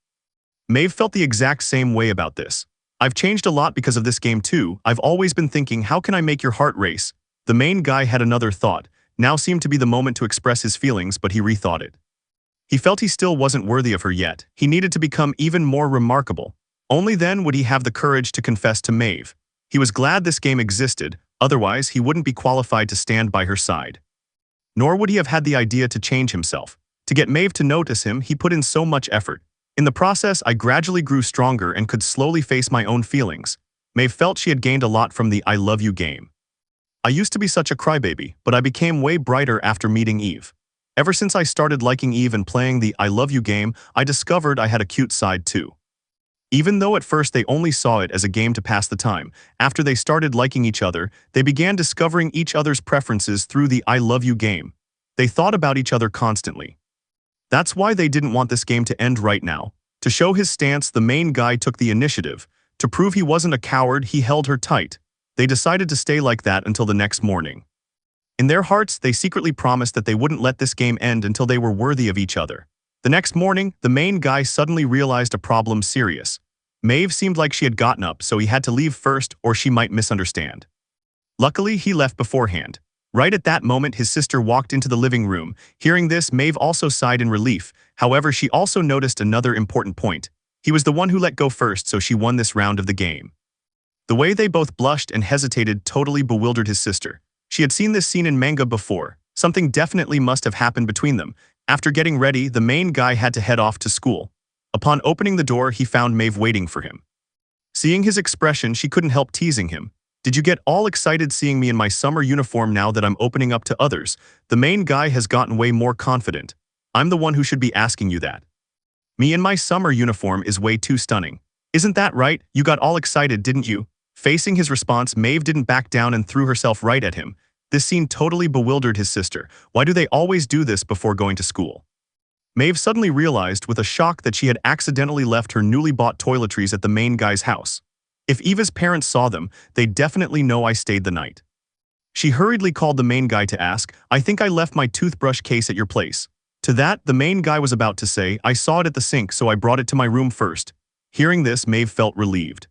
Maeve felt the exact same way about this. I've changed a lot because of this game too. I've always been thinking, how can I make your heart race? The main guy had another thought. Now seemed to be the moment to express his feelings, but he rethought it. He felt he still wasn't worthy of her yet. He needed to become even more remarkable. Only then would he have the courage to confess to Maeve. He was glad this game existed, otherwise he wouldn't be qualified to stand by her side. Nor would he have had the idea to change himself. To get Maeve to notice him, he put in so much effort. In the process, I gradually grew stronger and could slowly face my own feelings. Maeve felt she had gained a lot from the I love you game. I used to be such a crybaby, but I became way brighter after meeting Yves. Ever since I started liking Yves and playing the I love you game, I discovered I had a cute side too. Even though at first they only saw it as a game to pass the time, after they started liking each other, they began discovering each other's preferences through the I love you game. They thought about each other constantly. That's why they didn't want this game to end right now. To show his stance, the main guy took the initiative. To prove he wasn't a coward, he held her tight. They decided to stay like that until the next morning. In their hearts, they secretly promised that they wouldn't let this game end until they were worthy of each other. The next morning, the main guy suddenly realized a problem serious. Maeve seemed like she had gotten up, so he had to leave first or she might misunderstand. Luckily, he left beforehand. Right at that moment, his sister walked into the living room. Hearing this, Maeve also sighed in relief. However, she also noticed another important point. He was the one who let go first, so she won this round of the game. The way they both blushed and hesitated totally bewildered his sister. She had seen this scene in manga before. Something definitely must have happened between them. After getting ready, the main guy had to head off to school. Upon opening the door, he found Maeve waiting for him. Seeing his expression, she couldn't help teasing him. Did you get all excited seeing me in my summer uniform now that I'm opening up to others? The main guy has gotten way more confident. I'm the one who should be asking you that. Me in my summer uniform is way too stunning. Isn't that right? You got all excited, didn't you? Facing his response, Maeve didn't back down and threw herself right at him. This scene totally bewildered his sister. Why do they always do this before going to school? Maeve suddenly realized with a shock that she had accidentally left her newly bought toiletries at the main guy's house. If Eva's parents saw them, they'd definitely know I stayed the night. She hurriedly called the main guy to ask, I think I left my toothbrush case at your place. To that, the main guy was about to say, I saw it at the sink, so I brought it to my room first. Hearing this, Maeve felt relieved.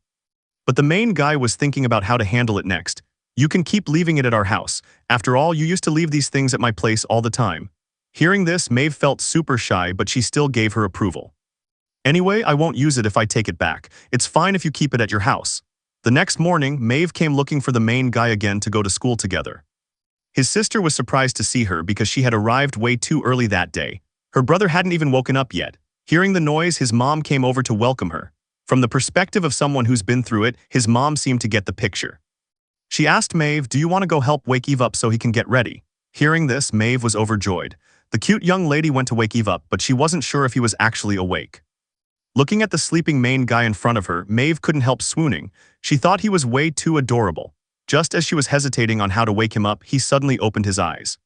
But the main guy was thinking about how to handle it next. You can keep leaving it at our house. After all, you used to leave these things at my place all the time. Hearing this, Maeve felt super shy, but she still gave her approval. Anyway, I won't use it if I take it back. It's fine if you keep it at your house. The next morning, Maeve came looking for the main guy again to go to school together. His sister was surprised to see her because she had arrived way too early that day. Her brother hadn't even woken up yet. Hearing the noise, his mom came over to welcome her. From the perspective of someone who's been through it, his mom seemed to get the picture. She asked Maeve, do you want to go help wake Eve up so he can get ready? Hearing this, Maeve was overjoyed. The cute young lady went to wake Eve up, but she wasn't sure if he was actually awake. Looking at the sleeping main guy in front of her, Maeve couldn't help swooning. She thought he was way too adorable. Just as she was hesitating on how to wake him up, he suddenly opened his eyes.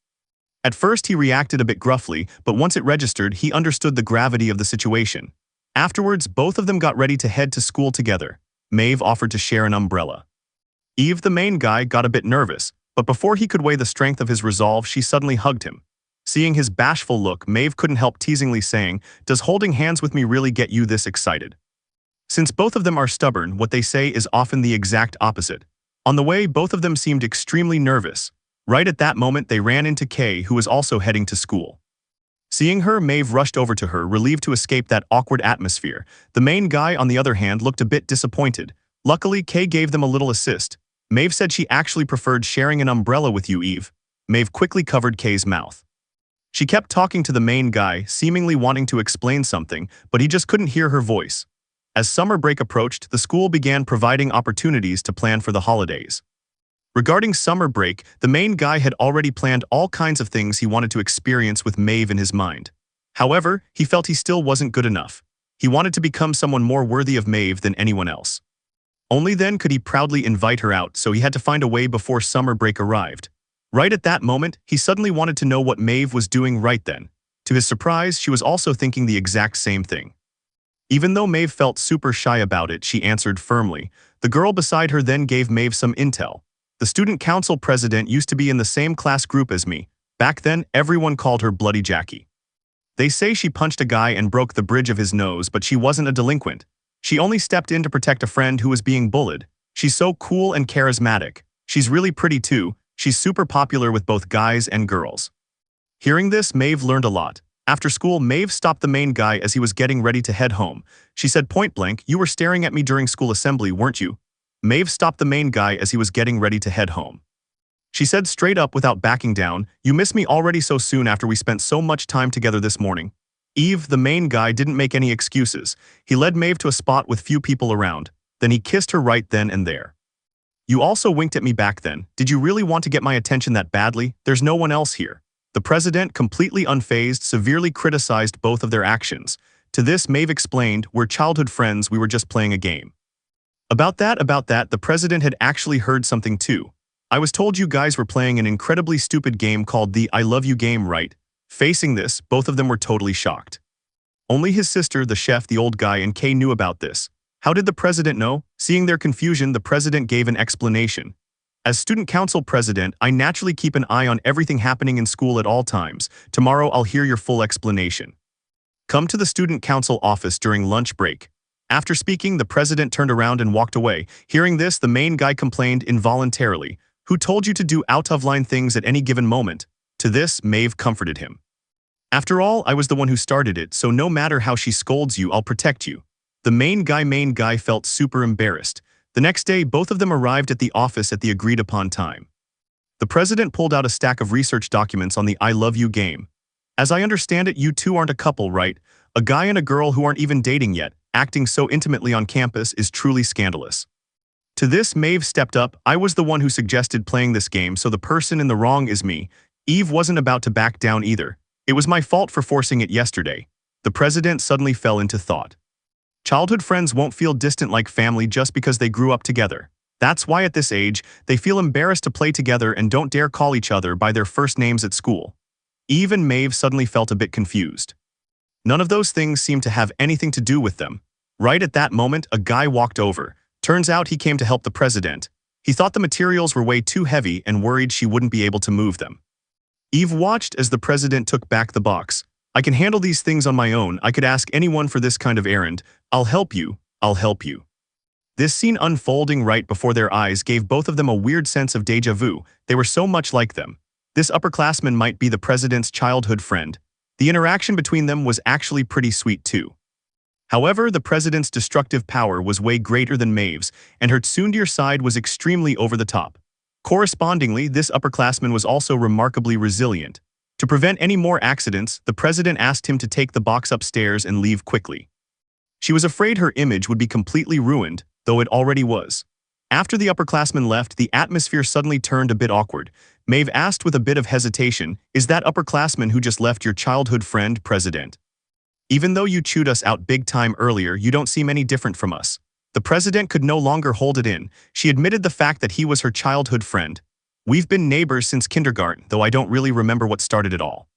At first, he reacted a bit gruffly, but once it registered, he understood the gravity of the situation. Afterwards, both of them got ready to head to school together. Maeve offered to share an umbrella. Yves, the main guy, got a bit nervous, but before he could weigh the strength of his resolve, she suddenly hugged him. Seeing his bashful look, Maeve couldn't help teasingly saying, does holding hands with me really get you this excited? Since both of them are stubborn, what they say is often the exact opposite. On the way, both of them seemed extremely nervous. Right at that moment, they ran into Kay, who was also heading to school. Seeing her, Maeve rushed over to her, relieved to escape that awkward atmosphere. The main guy, on the other hand, looked a bit disappointed. Luckily, Kay gave them a little assist. Maeve said she actually preferred sharing an umbrella with you, Eve. Maeve quickly covered Kay's mouth. She kept talking to the main guy, seemingly wanting to explain something, but he just couldn't hear her voice. As summer break approached, the school began providing opportunities to plan for the holidays. Regarding summer break, the main guy had already planned all kinds of things he wanted to experience with Maeve in his mind. However, he felt he still wasn't good enough. He wanted to become someone more worthy of Maeve than anyone else. Only then could he proudly invite her out, so he had to find a way before summer break arrived. Right at that moment, he suddenly wanted to know what Maeve was doing right then. To his surprise, she was also thinking the exact same thing. Even though Maeve felt super shy about it, she answered firmly. The girl beside her then gave Maeve some intel. The student council president used to be in the same class group as me. Back then, everyone called her Bloody Jackie. They say she punched a guy and broke the bridge of his nose, but she wasn't a delinquent. She only stepped in to protect a friend who was being bullied. She's so cool and charismatic. She's really pretty too. She's super popular with both guys and girls. Hearing this, Maeve learned a lot. After school, Maeve stopped the main guy as he was getting ready to head home. She said point blank, "You were staring at me during school assembly, weren't you?" Maeve stopped the main guy as he was getting ready to head home. She said straight up without backing down, "You miss me already so soon after we spent so much time together this morning." Yves, the main guy, didn't make any excuses. He led Maeve to a spot with few people around. Then he kissed her right then and there. "You also winked at me back then. Did you really want to get my attention that badly? There's no one else here." The president, completely unfazed, severely criticized both of their actions. To this, Maeve explained, "We're childhood friends, we were just playing a game." About that, the president had actually heard something too. "I was told you guys were playing an incredibly stupid game called the I Love You game, right?" Facing this, both of them were totally shocked. Only his sister, the chef, the old guy, and Kay knew about this. How did the president know? Seeing their confusion, the president gave an explanation. "As student council president, I naturally keep an eye on everything happening in school at all times. Tomorrow I'll hear your full explanation. Come to the student council office during lunch break." After speaking, the president turned around and walked away. Hearing this, the main guy complained involuntarily. "Who told you to do out-of-line things at any given moment?" To this, Maeve comforted him. "After all, I was the one who started it, so no matter how she scolds you, I'll protect you." The main guy felt super embarrassed. The next day, both of them arrived at the office at the agreed-upon time. The president pulled out a stack of research documents on the I Love You game. "As I understand it, you two aren't a couple, right? A guy and a girl who aren't even dating yet, acting so intimately on campus is truly scandalous." To this, Maeve stepped up. "I was the one who suggested playing this game, so the person in the wrong is me." Eve wasn't about to back down either. "It was my fault for forcing it yesterday." The president suddenly fell into thought. Childhood friends won't feel distant like family just because they grew up together. That's why at this age, they feel embarrassed to play together and don't dare call each other by their first names at school. Eve and Maeve suddenly felt a bit confused. None of those things seemed to have anything to do with them. Right at that moment, a guy walked over. Turns out he came to help the president. He thought the materials were way too heavy and worried she wouldn't be able to move them. Eve watched as the president took back the box. "I can handle these things on my own. I could ask anyone for this kind of errand. I'll help you. I'll help you." This scene unfolding right before their eyes gave both of them a weird sense of déjà vu. They were so much like them. This upperclassman might be the president's childhood friend. The interaction between them was actually pretty sweet too. However, the president's destructive power was way greater than Maeve's, and her tsundear side was extremely over the top. Correspondingly, this upperclassman was also remarkably resilient. To prevent any more accidents, the president asked him to take the box upstairs and leave quickly. She was afraid her image would be completely ruined, though it already was. After the upperclassman left, the atmosphere suddenly turned a bit awkward. Maeve asked with a bit of hesitation, "Is that upperclassman who just left your childhood friend, President? Even though you chewed us out big time earlier, you don't seem any different from us." The president could no longer hold it in. She admitted the fact that he was her childhood friend. "We've been neighbors since kindergarten, though I don't really remember what started it all.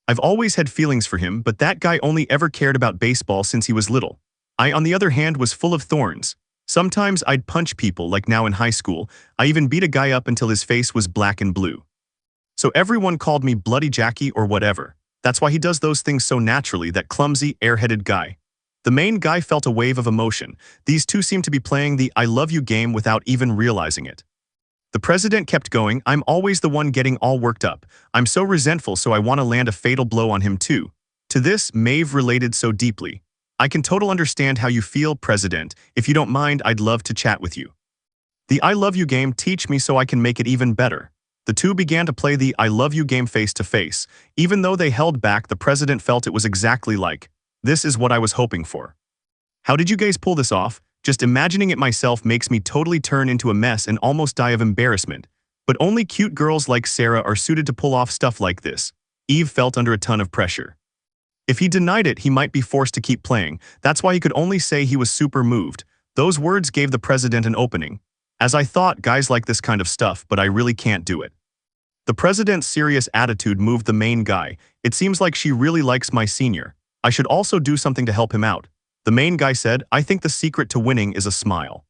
I've always had feelings for him, but that guy only ever cared about baseball since he was little. I, on the other hand, was full of thorns. Sometimes I'd punch people, like now in high school. I even beat a guy up until his face was black and blue. So everyone called me Bloody Jackie or whatever. That's why he does those things so naturally, that clumsy, airheaded guy." The main guy felt a wave of emotion. These two seemed to be playing the I Love You game without even realizing it. The president kept going, I'm always the one getting all worked up. I'm so resentful, so I want to land a fatal blow on him too. To this, Maeve related so deeply. I can totally understand how you feel, President. If you don't mind, I'd love to chat with you. The I love you game, teach me so I can make it even better. The two began to play the I love you game face to face. Even though they held back, the president felt it was exactly like, this is what I was hoping for. How did you guys pull this off? Just imagining it myself makes me totally turn into a mess and almost die of embarrassment. But only cute girls like Sarah are suited to pull off stuff like this. Yves felt under a ton of pressure. If he denied it, he might be forced to keep playing. That's why he could only say he was super moved. Those words gave the president an opening. As I thought, guys like this kind of stuff, but I really can't do it. The president's serious attitude moved the main guy. It seems like she really likes my senior. I should also do something to help him out. The main guy said, I think the secret to winning is a smile.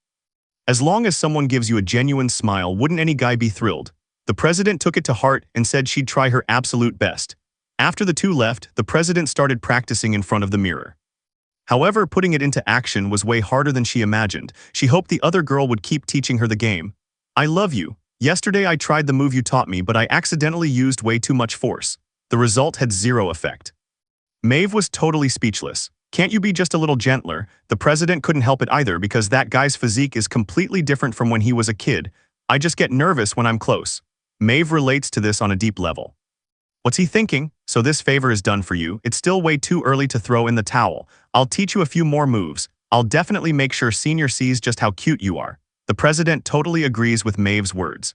As long as someone gives you a genuine smile, wouldn't any guy be thrilled? The president took it to heart and said she'd try her absolute best. After the two left, the president started practicing in front of the mirror. However, putting it into action was way harder than she imagined. She hoped the other girl would keep teaching her the game. I love you. Yesterday I tried the move you taught me, but I accidentally used way too much force. The result had zero effect. Maeve was totally speechless. Can't you be just a little gentler? The president couldn't help it either because that guy's physique is completely different from when he was a kid. I just get nervous when I'm close. Maeve relates to this on a deep level. What's he thinking? So this favor is done for you. It's still way too early to throw in the towel. I'll teach you a few more moves. I'll definitely make sure Senior sees just how cute you are. The president totally agrees with Maeve's words.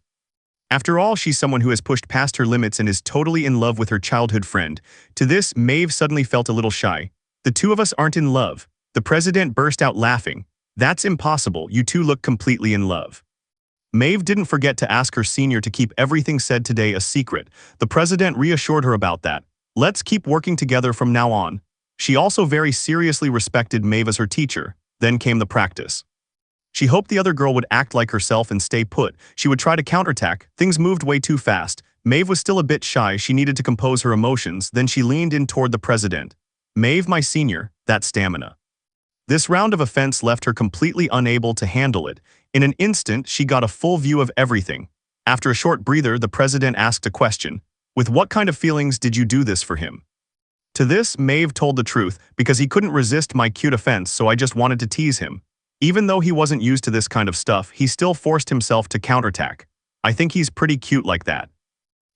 After all, she's someone who has pushed past her limits and is totally in love with her childhood friend. To this, Maeve suddenly felt a little shy. The two of us aren't in love. The president burst out laughing. That's impossible. You two look completely in love. Maeve didn't forget to ask her senior to keep everything said today a secret. The president reassured her about that. Let's keep working together from now on. She also very seriously respected Maeve as her teacher. Then came the practice. She hoped the other girl would act like herself and stay put. She would try to counterattack. Things moved way too fast. Maeve was still a bit shy. She needed to compose her emotions. Then she leaned in toward the president. Maeve, my senior, that stamina. This round of offense left her completely unable to handle it. In an instant, she got a full view of everything. After a short breather, the president asked a question. With what kind of feelings did you do this for him? To this, Maeve told the truth, because he couldn't resist my cute offense, so I just wanted to tease him. Even though he wasn't used to this kind of stuff, he still forced himself to counterattack. I think he's pretty cute like that.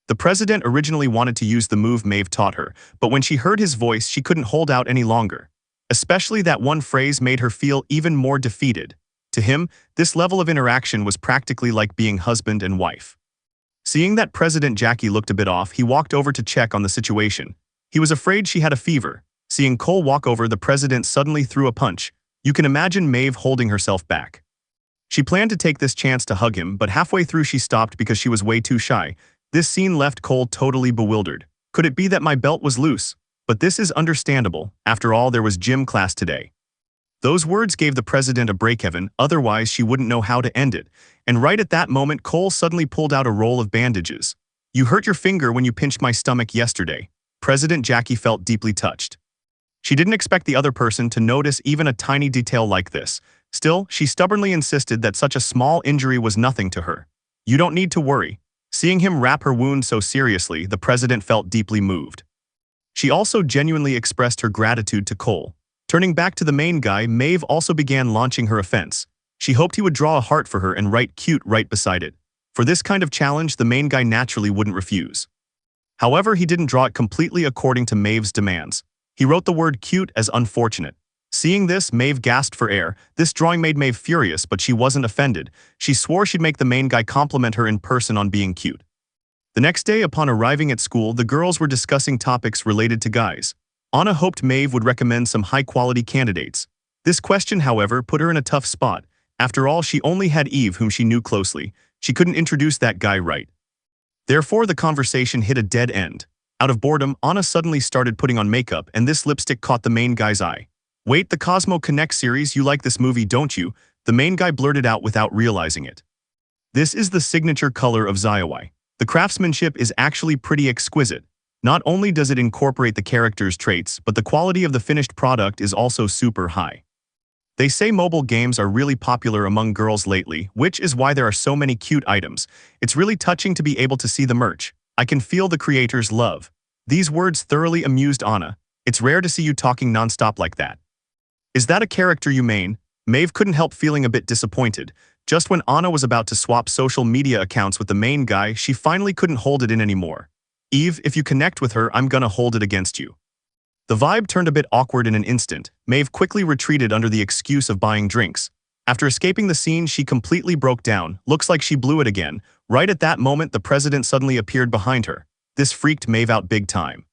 The president originally wanted to use the move Maeve taught her, but when she heard his voice, she couldn't hold out any longer. Especially that one phrase made her feel even more defeated. To him, this level of interaction was practically like being husband and wife. Seeing that President Jackie looked a bit off, he walked over to check on the situation. He was afraid she had a fever. Seeing Cole walk over, the president suddenly threw a punch. You can imagine Maeve holding herself back. She planned to take this chance to hug him, but halfway through she stopped because she was way too shy. This scene left Cole totally bewildered. Could it be that my belt was loose? But this is understandable. After all, there was gym class today. Those words gave the president a break, Evan, otherwise she wouldn't know how to end it. And right at that moment, Cole suddenly pulled out a roll of bandages. You hurt your finger when you pinched my stomach yesterday. President Jackie felt deeply touched. She didn't expect the other person to notice even a tiny detail like this. Still, she stubbornly insisted that such a small injury was nothing to her. You don't need to worry. Seeing him wrap her wound so seriously, the president felt deeply moved. She also genuinely expressed her gratitude to Cole. Turning back to the main guy, Maeve also began launching her offense. She hoped he would draw a heart for her and write cute right beside it. For this kind of challenge, the main guy naturally wouldn't refuse. However, he didn't draw it completely according to Maeve's demands. He wrote the word cute as unfortunate. Seeing this, Maeve gasped for air. This drawing made Maeve furious, but she wasn't offended. She swore she'd make the main guy compliment her in person on being cute. The next day, upon arriving at school, the girls were discussing topics related to guys. Anna hoped Maeve would recommend some high-quality candidates. This question, however, put her in a tough spot. After all, she only had Yves, whom she knew closely. She couldn't introduce that guy right. Therefore, the conversation hit a dead end. Out of boredom, Anna suddenly started putting on makeup, and this lipstick caught the main guy's eye. Wait, the Cosmo Connect series, you like this movie, don't you? The main guy blurted out without realizing it. This is the signature color of Xiaowai. The craftsmanship is actually pretty exquisite. Not only does it incorporate the character's traits, but the quality of the finished product is also super high. They say mobile games are really popular among girls lately, which is why there are so many cute items. It's really touching to be able to see the merch. I can feel the creators' love. These words thoroughly amused Anna. It's rare to see you talking nonstop like that. Is that a character you main? Maeve couldn't help feeling a bit disappointed. Just when Anna was about to swap social media accounts with the main guy, she finally couldn't hold it in anymore. Eve, if you connect with her, I'm gonna hold it against you. The vibe turned a bit awkward in an instant. Maeve quickly retreated under the excuse of buying drinks. After escaping the scene, she completely broke down. Looks like she blew it again. Right at that moment, the president suddenly appeared behind her. This freaked Maeve out big time.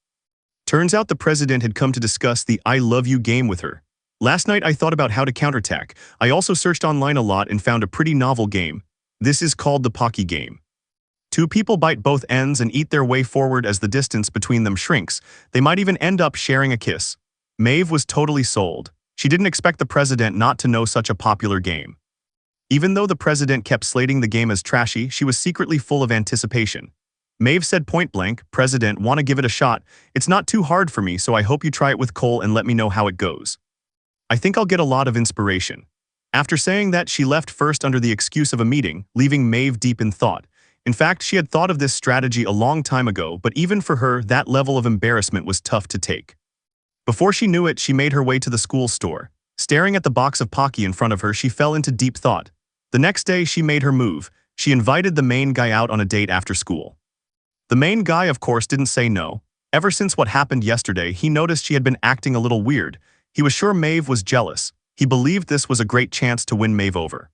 Turns out the president had come to discuss the I Love You game with her. Last night I thought about how to counterattack. I also searched online a lot and found a pretty novel game. This is called the Pocky game. Two people bite both ends and eat their way forward as the distance between them shrinks. They might even end up sharing a kiss. Maeve was totally sold. She didn't expect the president not to know such a popular game. Even though the president kept slating the game as trashy, she was secretly full of anticipation. Maeve said point blank, "President, wanna give it a shot? It's not too hard for me, so I hope you try it with Cole and let me know how it goes. I think I'll get a lot of inspiration." After saying that, she left first under the excuse of a meeting, leaving Maeve deep in thought. In fact, she had thought of this strategy a long time ago, but even for her, that level of embarrassment was tough to take. Before she knew it, she made her way to the school store. Staring at the box of Pocky in front of her, she fell into deep thought. The next day, she made her move. She invited the main guy out on a date after school. The main guy, of course, didn't say no. Ever since what happened yesterday, he noticed she had been acting a little weird. He was sure Maeve was jealous. He believed this was a great chance to win Maeve over.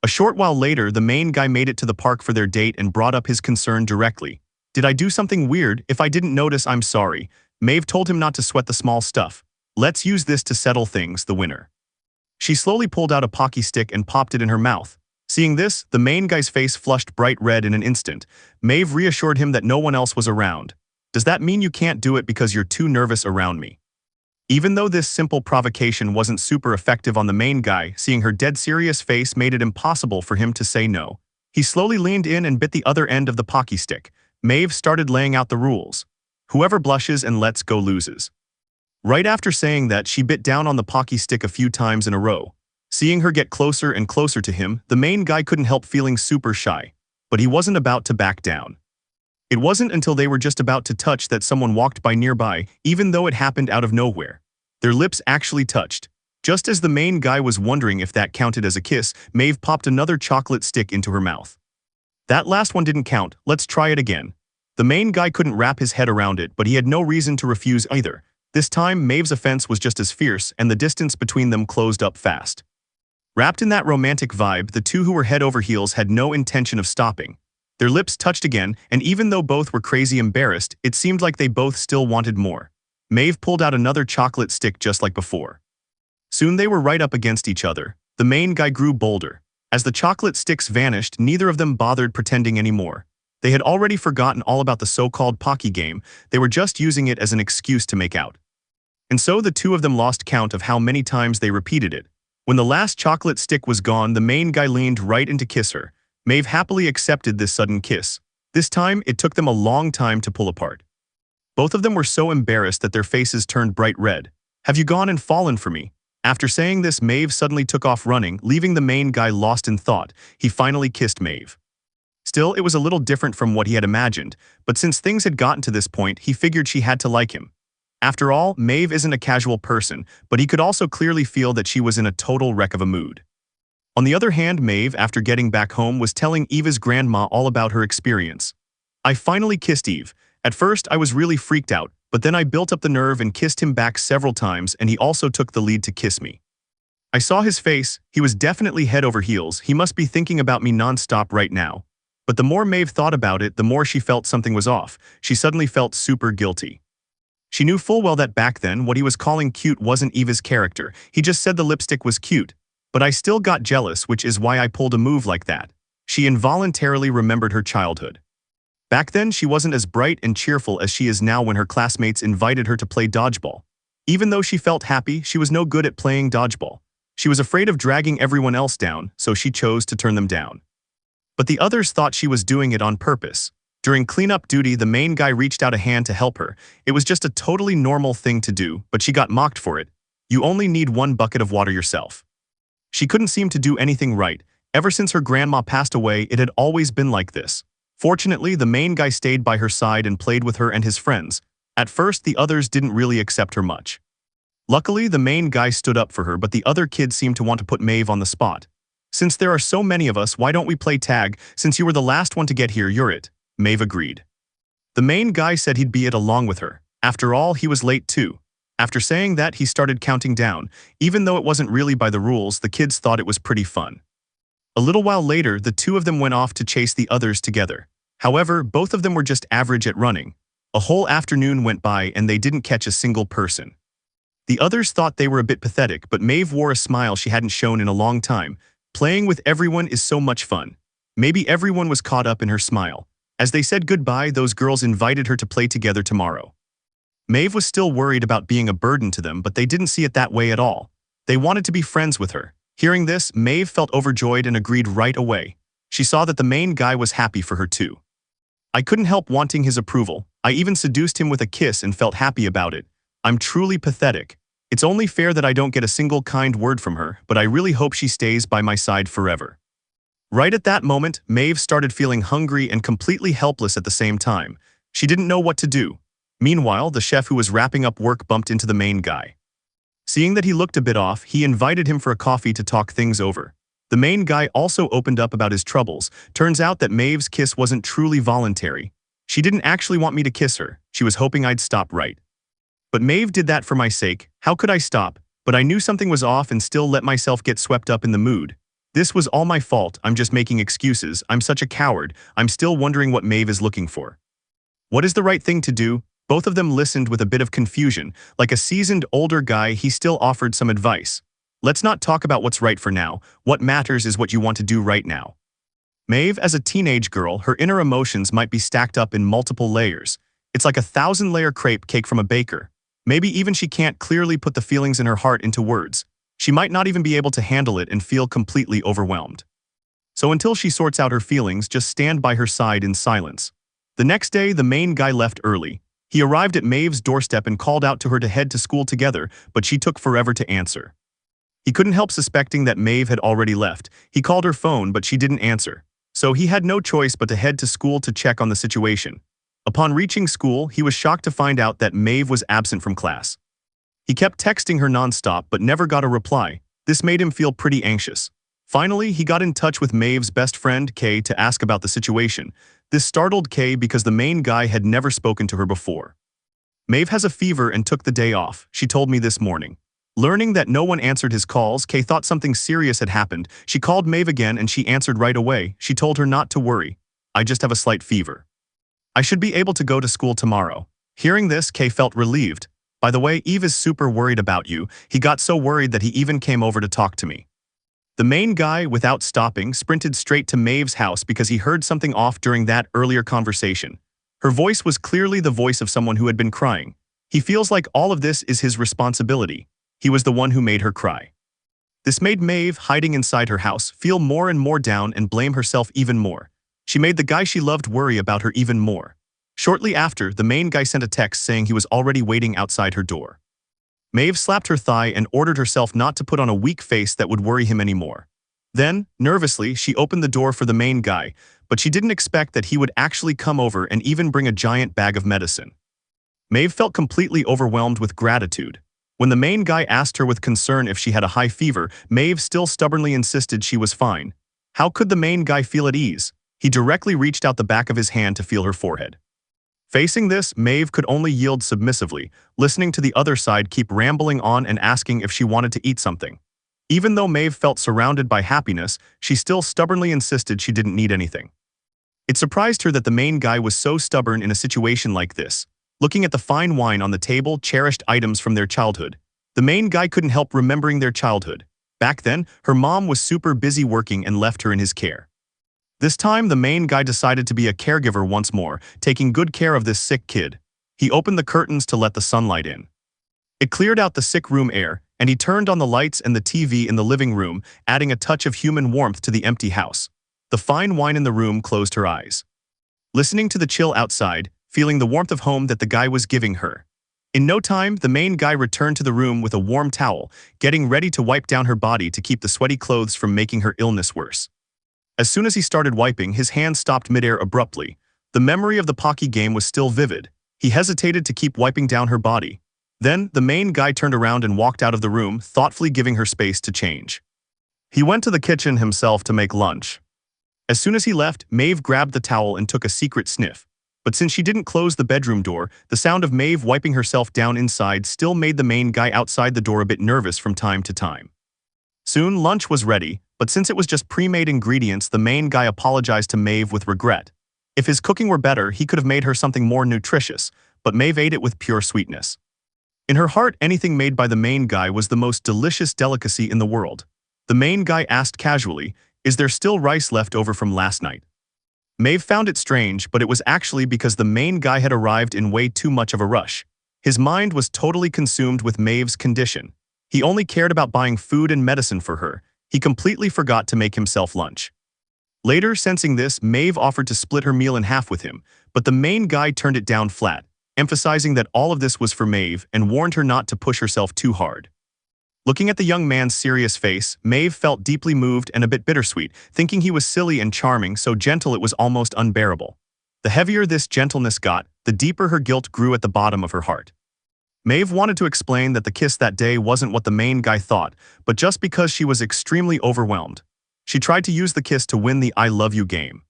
A short while later, the main guy made it to the park for their date and brought up his concern directly. "Did I do something weird? If I didn't notice, I'm sorry." Maeve told him not to sweat the small stuff. "Let's use this to settle things, the winner." She slowly pulled out a Pocky stick and popped it in her mouth. Seeing this, the main guy's face flushed bright red in an instant. Maeve reassured him that no one else was around. "Does that mean you can't do it because you're too nervous around me?" Even though this simple provocation wasn't super effective on the main guy, seeing her dead serious face made it impossible for him to say no. He slowly leaned in and bit the other end of the Pocky stick. Maeve started laying out the rules. Whoever blushes and lets go loses. Right after saying that, she bit down on the Pocky stick a few times in a row. Seeing her get closer and closer to him, the main guy couldn't help feeling super shy. But he wasn't about to back down. It wasn't until they were just about to touch that someone walked by nearby, even though it happened out of nowhere. Their lips actually touched. Just as the main guy was wondering if that counted as a kiss, Maeve popped another chocolate stick into her mouth. "That last one didn't count, let's try it again." The main guy couldn't wrap his head around it, but he had no reason to refuse either. This time, Maeve's offense was just as fierce, and the distance between them closed up fast. Wrapped in that romantic vibe, the two who were head over heels had no intention of stopping. Their lips touched again, and even though both were crazy embarrassed, it seemed like they both still wanted more. Maeve pulled out another chocolate stick just like before. Soon they were right up against each other. The main guy grew bolder. As the chocolate sticks vanished, neither of them bothered pretending anymore. They had already forgotten all about the so-called Pocky game. They were just using it as an excuse to make out. And so the two of them lost count of how many times they repeated it. When the last chocolate stick was gone, the main guy leaned right in to kiss her. Maeve happily accepted this sudden kiss. This time, it took them a long time to pull apart. Both of them were so embarrassed that their faces turned bright red. "Have you gone and fallen for me?" After saying this, Maeve suddenly took off running, leaving the main guy lost in thought. He finally kissed Maeve. Still, it was a little different from what he had imagined, but since things had gotten to this point, he figured she had to like him. After all, Maeve isn't a casual person, but he could also clearly feel that she was in a total wreck of a mood. On the other hand, Maeve, after getting back home, was telling Eva's grandma all about her experience. "I finally kissed Eve. At first, I was really freaked out, but then I built up the nerve and kissed him back several times, and he also took the lead to kiss me. I saw his face. He was definitely head over heels. He must be thinking about me nonstop right now." But the more Maeve thought about it, the more she felt something was off. She suddenly felt super guilty. She knew full well that back then, what he was calling cute wasn't Eva's character. He just said the lipstick was cute. But I still got jealous, which is why I pulled a move like that. She involuntarily remembered her childhood. Back then, she wasn't as bright and cheerful as she is now when her classmates invited her to play dodgeball. Even though she felt happy, she was no good at playing dodgeball. She was afraid of dragging everyone else down, so she chose to turn them down. But the others thought she was doing it on purpose. During cleanup duty, the main guy reached out a hand to help her. It was just a totally normal thing to do, but she got mocked for it. "You only need one bucket of water yourself." She couldn't seem to do anything right. Ever since her grandma passed away, it had always been like this. Fortunately, the main guy stayed by her side and played with her and his friends. At first, the others didn't really accept her much. Luckily, the main guy stood up for her, but the other kids seemed to want to put Maeve on the spot. "Since there are so many of us, why don't we play tag? Since you were the last one to get here, you're it." Maeve agreed. The main guy said he'd be it along with her. After all, he was late too. After saying that, he started counting down. Even though it wasn't really by the rules, the kids thought it was pretty fun. A little while later, the two of them went off to chase the others together. However, both of them were just average at running. A whole afternoon went by and they didn't catch a single person. The others thought they were a bit pathetic, but Maeve wore a smile she hadn't shown in a long time. Playing with everyone is so much fun. Maybe everyone was caught up in her smile. As they said goodbye, those girls invited her to play together tomorrow. Maeve was still worried about being a burden to them, but they didn't see it that way at all. They wanted to be friends with her. Hearing this, Maeve felt overjoyed and agreed right away. She saw that the main guy was happy for her too. "I couldn't help wanting his approval. I even seduced him with a kiss and felt happy about it. I'm truly pathetic. It's only fair that I don't get a single kind word from her, but I really hope she stays by my side forever." Right at that moment, Maeve started feeling hungry and completely helpless at the same time. She didn't know what to do. Meanwhile, the chef who was wrapping up work bumped into the main guy. Seeing that he looked a bit off, he invited him for a coffee to talk things over. The main guy also opened up about his troubles. Turns out that Maeve's kiss wasn't truly voluntary. She didn't actually want me to kiss her. She was hoping I'd stop right. But Maeve did that for my sake. How could I stop? But I knew something was off and still let myself get swept up in the mood. This was all my fault. I'm just making excuses. I'm such a coward. I'm still wondering what Maeve is looking for. What is the right thing to do? Both of them listened with a bit of confusion. Like a seasoned older guy, he still offered some advice. "Let's not talk about what's right for now. What matters is what you want to do right now." Maeve, as a teenage girl, her inner emotions might be stacked up in multiple layers. It's like a 1,000-layer crepe cake from a baker. Maybe even she can't clearly put the feelings in her heart into words. She might not even be able to handle it and feel completely overwhelmed. So until she sorts out her feelings, just stand by her side in silence. The next day, the main guy left early. He arrived at Maeve's doorstep and called out to her to head to school together, but she took forever to answer. He couldn't help suspecting that Maeve had already left. He called her phone, but she didn't answer. So he had no choice but to head to school to check on the situation. Upon reaching school, he was shocked to find out that Maeve was absent from class. He kept texting her nonstop but never got a reply. This made him feel pretty anxious. Finally, he got in touch with Maeve's best friend, Kay, to ask about the situation. This startled Kay because the main guy had never spoken to her before. "Maeve has a fever and took the day off," she told me this morning. Learning that no one answered his calls, Kay thought something serious had happened. She called Maeve again and she answered right away. She told her not to worry. "I just have a slight fever. I should be able to go to school tomorrow." Hearing this, Kay felt relieved. "By the way, Yves is super worried about you. He got so worried that he even came over to talk to me." The main guy, without stopping, sprinted straight to Maeve's house because he heard something off during that earlier conversation. Her voice was clearly the voice of someone who had been crying. He feels like all of this is his responsibility. He was the one who made her cry. This made Maeve, hiding inside her house, feel more and more down and blame herself even more. She made the guy she loved worry about her even more. Shortly after, the main guy sent a text saying he was already waiting outside her door. Maeve slapped her thigh and ordered herself not to put on a weak face that would worry him anymore. Then, nervously, she opened the door for the main guy, but she didn't expect that he would actually come over and even bring a giant bag of medicine. Maeve felt completely overwhelmed with gratitude. When the main guy asked her with concern if she had a high fever, Maeve still stubbornly insisted she was fine. How could the main guy feel at ease? He directly reached out the back of his hand to feel her forehead. Facing this, Maeve could only yield submissively, listening to the other side keep rambling on and asking if she wanted to eat something. Even though Maeve felt surrounded by happiness, she still stubbornly insisted she didn't need anything. It surprised her that the main guy was so stubborn in a situation like this. Looking at the fine wine on the table, cherished items from their childhood, the main guy couldn't help remembering their childhood. Back then, her mom was super busy working and left her in his care. This time, the main guy decided to be a caregiver once more, taking good care of this sick kid. He opened the curtains to let the sunlight in. It cleared out the sick room air, and he turned on the lights and the TV in the living room, adding a touch of human warmth to the empty house. The fine wine in the room closed her eyes. Listening to the chill outside, feeling the warmth of home that the guy was giving her, In no time, the main guy returned to the room with a warm towel, getting ready to wipe down her body to keep the sweaty clothes from making her illness worse. As soon as he started wiping, his hand stopped midair abruptly. The memory of the Pocky game was still vivid. He hesitated to keep wiping down her body. Then, the main guy turned around and walked out of the room, thoughtfully giving her space to change. He went to the kitchen himself to make lunch. As soon as he left, Maeve grabbed the towel and took a secret sniff. But since she didn't close the bedroom door, the sound of Maeve wiping herself down inside still made the main guy outside the door a bit nervous from time to time. Soon, lunch was ready, but since it was just pre-made ingredients, the main guy apologized to Maeve with regret. If his cooking were better, he could have made her something more nutritious, but Maeve ate it with pure sweetness. In her heart, anything made by the main guy was the most delicious delicacy in the world. The main guy asked casually, "Is there still rice left over from last night?" Maeve found it strange, but it was actually because the main guy had arrived in way too much of a rush. His mind was totally consumed with Maeve's condition. He only cared about buying food and medicine for her. He completely forgot to make himself lunch. Later, sensing this, Maeve offered to split her meal in half with him, but the main guy turned it down flat, emphasizing that all of this was for Maeve and warned her not to push herself too hard. Looking at the young man's serious face, Maeve felt deeply moved and a bit bittersweet, thinking he was silly and charming, so gentle it was almost unbearable. The heavier this gentleness got, the deeper her guilt grew at the bottom of her heart. Maeve wanted to explain that the kiss that day wasn't what the main guy thought, but just because she was extremely overwhelmed. She tried to use the kiss to win the "I love you" game.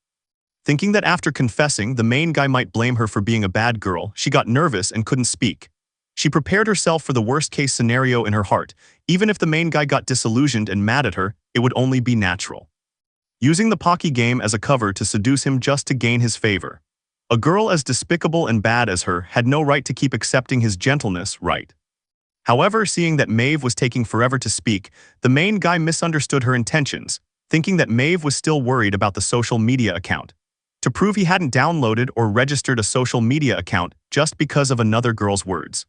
Thinking that after confessing, the main guy might blame her for being a bad girl, she got nervous and couldn't speak. She prepared herself for the worst-case scenario in her heart. Even if the main guy got disillusioned and mad at her, it would only be natural. Using the Pocky game as a cover to seduce him just to gain his favor. A girl as despicable and bad as her had no right to keep accepting his gentleness, right? However, seeing that Maeve was taking forever to speak, the main guy misunderstood her intentions, thinking that Maeve was still worried about the social media account. To prove he hadn't downloaded or registered a social media account just because of another girl's words.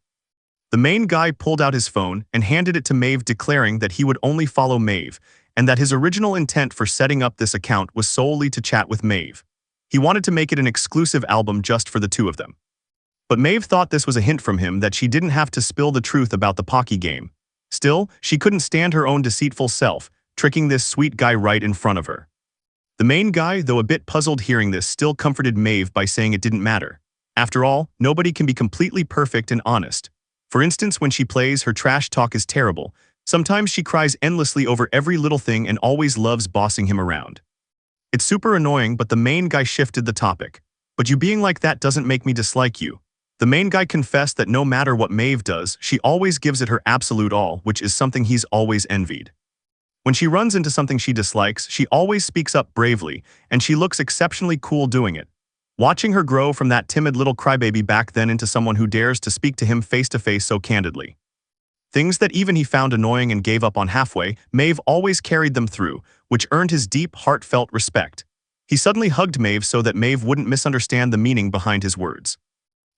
The main guy pulled out his phone and handed it to Maeve, declaring that he would only follow Maeve, and that his original intent for setting up this account was solely to chat with Maeve. He wanted to make it an exclusive album just for the two of them. But Maeve thought this was a hint from him that she didn't have to spill the truth about the Pocky game. Still, she couldn't stand her own deceitful self, tricking this sweet guy right in front of her. The main guy, though a bit puzzled hearing this, still comforted Maeve by saying it didn't matter. After all, nobody can be completely perfect and honest. For instance, when she plays, her trash talk is terrible. Sometimes she cries endlessly over every little thing and always loves bossing him around. It's super annoying, but the main guy shifted the topic. "But you being like that doesn't make me dislike you." The main guy confessed that no matter what Maeve does, she always gives it her absolute all, which is something he's always envied. When she runs into something she dislikes, she always speaks up bravely, and she looks exceptionally cool doing it. Watching her grow from that timid little crybaby back then into someone who dares to speak to him face-to-face so candidly. Things that even he found annoying and gave up on halfway, Maeve always carried them through, which earned his deep, heartfelt respect. He suddenly hugged Maeve so that Maeve wouldn't misunderstand the meaning behind his words.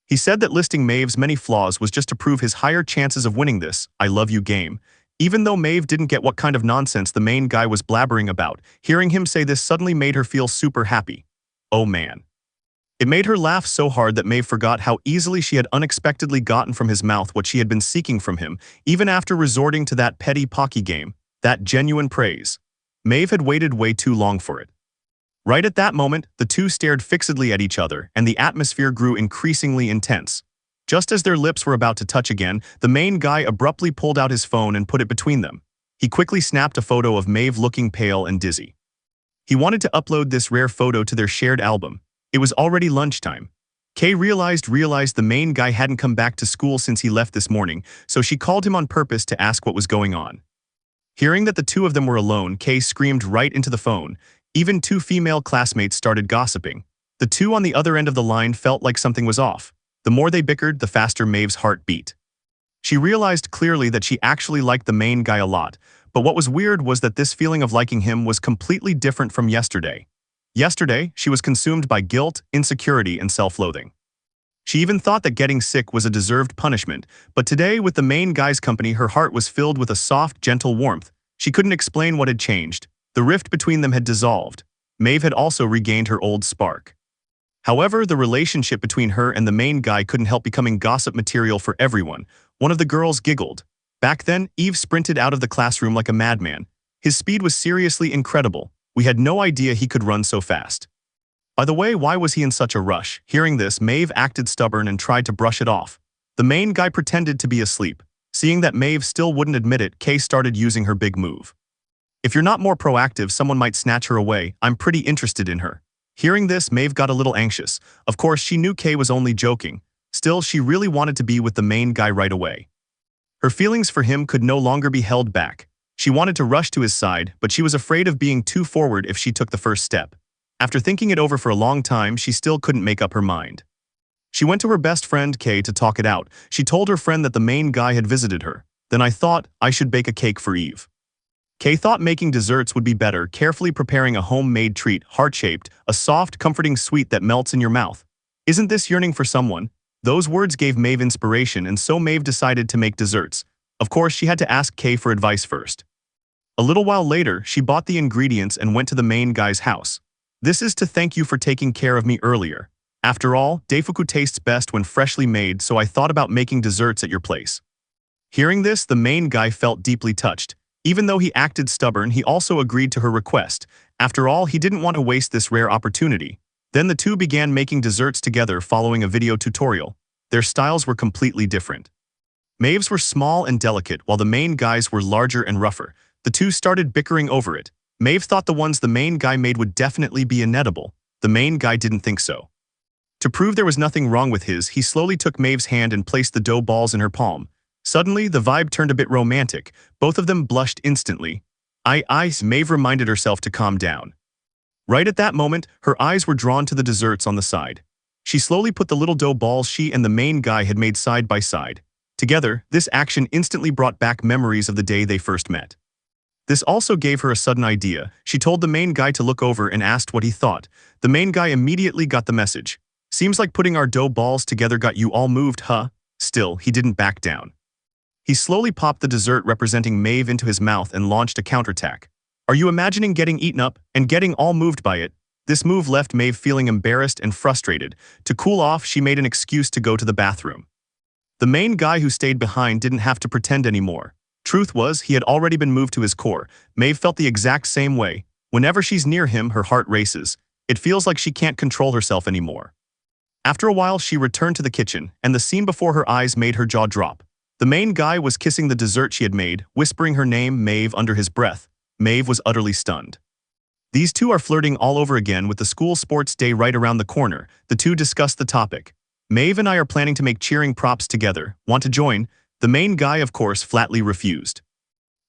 He said that listing Maeve's many flaws was just to prove his higher chances of winning this "I love you" game. Even though Maeve didn't get what kind of nonsense the main guy was blabbering about, hearing him say this suddenly made her feel super happy. Oh man. It made her laugh so hard that Maeve forgot how easily she had unexpectedly gotten from his mouth what she had been seeking from him, even after resorting to that petty Pocky game, that genuine praise. Maeve had waited way too long for it. Right at that moment, the two stared fixedly at each other, and the atmosphere grew increasingly intense. Just as their lips were about to touch again, the main guy abruptly pulled out his phone and put it between them. He quickly snapped a photo of Maeve looking pale and dizzy. He wanted to upload this rare photo to their shared album. It was already lunchtime. Kay realized the main guy hadn't come back to school since he left this morning, so she called him on purpose to ask what was going on. Hearing that the two of them were alone, Kay screamed right into the phone. Even two female classmates started gossiping. The two on the other end of the line felt like something was off. The more they bickered, the faster Maeve's heart beat. She realized clearly that she actually liked the main guy a lot, but what was weird was that this feeling of liking him was completely different from yesterday. Yesterday, she was consumed by guilt, insecurity, and self-loathing. She even thought that getting sick was a deserved punishment, but today, with the main guy's company, her heart was filled with a soft, gentle warmth. She couldn't explain what had changed. The rift between them had dissolved. Maeve had also regained her old spark. However, the relationship between her and the main guy couldn't help becoming gossip material for everyone. One of the girls giggled. Back then, Yves sprinted out of the classroom like a madman. His speed was seriously incredible. We had no idea he could run so fast. By the way, why was he in such a rush? Hearing this, Maeve acted stubborn and tried to brush it off. The main guy pretended to be asleep. Seeing that Maeve still wouldn't admit it, Kay started using her big move. If you're not more proactive, someone might snatch her away. I'm pretty interested in her. Hearing this, Maeve got a little anxious. Of course, she knew Kay was only joking. Still, she really wanted to be with the main guy right away. Her feelings for him could no longer be held back. She wanted to rush to his side, but she was afraid of being too forward if she took the first step. After thinking it over for a long time, she still couldn't make up her mind. She went to her best friend, Kay, to talk it out. She told her friend that the main guy had visited her. Then I thought I should bake a cake for Eve. Kay thought making desserts would be better, carefully preparing a homemade treat, heart-shaped, a soft, comforting sweet that melts in your mouth. Isn't this yearning for someone? Those words gave Maeve inspiration, and so Maeve decided to make desserts. Of course, she had to ask Kay for advice first. A little while later, she bought the ingredients and went to the main guy's house. This is to thank you for taking care of me earlier. After all, daifuku tastes best when freshly made, so I thought about making desserts at your place. Hearing this, the main guy felt deeply touched. Even though he acted stubborn, he also agreed to her request. After all, he didn't want to waste this rare opportunity. Then the two began making desserts together following a video tutorial. Their styles were completely different. Maeve's were small and delicate, while the main guy's were larger and rougher. The two started bickering over it. Maeve thought the ones the main guy made would definitely be inedible. The main guy didn't think so. To prove there was nothing wrong with his, he slowly took Maeve's hand and placed the dough balls in her palm. Suddenly, the vibe turned a bit romantic. Both of them blushed instantly. Maeve reminded herself to calm down. Right at that moment, her eyes were drawn to the desserts on the side. She slowly put the little dough balls she and the main guy had made side by side. Together, this action instantly brought back memories of the day they first met. This also gave her a sudden idea. She told the main guy to look over and asked what he thought. The main guy immediately got the message. Seems like putting our dough balls together got you all moved, huh? Still, he didn't back down. He slowly popped the dessert representing Maeve into his mouth and launched a counterattack. Are you imagining getting eaten up and getting all moved by it? This move left Maeve feeling embarrassed and frustrated. To cool off, she made an excuse to go to the bathroom. The main guy who stayed behind didn't have to pretend anymore. Truth was, he had already been moved to his core. Maeve felt the exact same way. Whenever she's near him, her heart races. It feels like she can't control herself anymore. After a while, she returned to the kitchen, and the scene before her eyes made her jaw drop. The main guy was kissing the dessert she had made, whispering her name, Maeve, under his breath. Maeve was utterly stunned. These two are flirting all over again with the school sports day right around the corner. The two discussed the topic. Maeve and I are planning to make cheering props together. Want to join? The main guy, of course, flatly refused.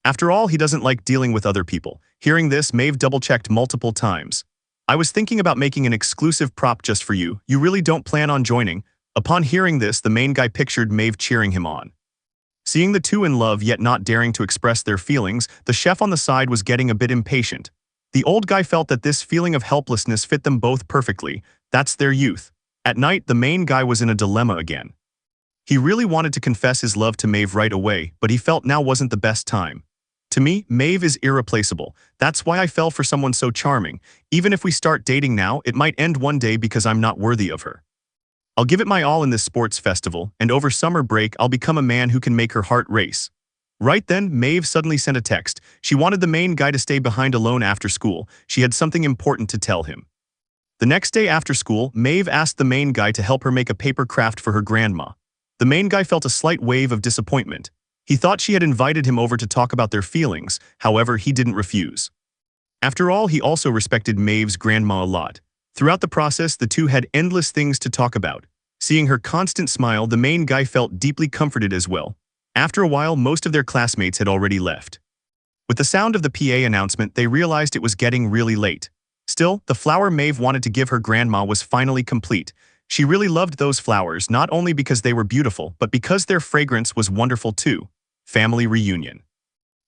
After all, he doesn't like dealing with other people. Hearing this, Maeve double-checked multiple times. I was thinking about making an exclusive prop just for you. You really don't plan on joining? Upon hearing this, the main guy pictured Maeve cheering him on. Seeing the two in love yet not daring to express their feelings, the chef on the side was getting a bit impatient. The old guy felt that this feeling of helplessness fit them both perfectly. That's their youth. At night, the main guy was in a dilemma again. He really wanted to confess his love to Maeve right away, but he felt now wasn't the best time. To me, Maeve is irreplaceable. That's why I fell for someone so charming. Even if we start dating now, it might end one day because I'm not worthy of her. I'll give it my all in this sports festival, and over summer break I'll become a man who can make her heart race. Right then, Maeve suddenly sent a text. She wanted the main guy to stay behind alone after school. She had something important to tell him. The next day after school, Maeve asked the main guy to help her make a paper craft for her grandma. The main guy felt a slight wave of disappointment. He thought she had invited him over to talk about their feelings, however, he didn't refuse. After all, he also respected Maeve's grandma a lot. Throughout the process, the two had endless things to talk about. Seeing her constant smile, the main guy felt deeply comforted as well. After a while, most of their classmates had already left. With the sound of the PA announcement, they realized it was getting really late. Still, the flower Maeve wanted to give her grandma was finally complete. She really loved those flowers, not only because they were beautiful, but because their fragrance was wonderful too. Family reunion.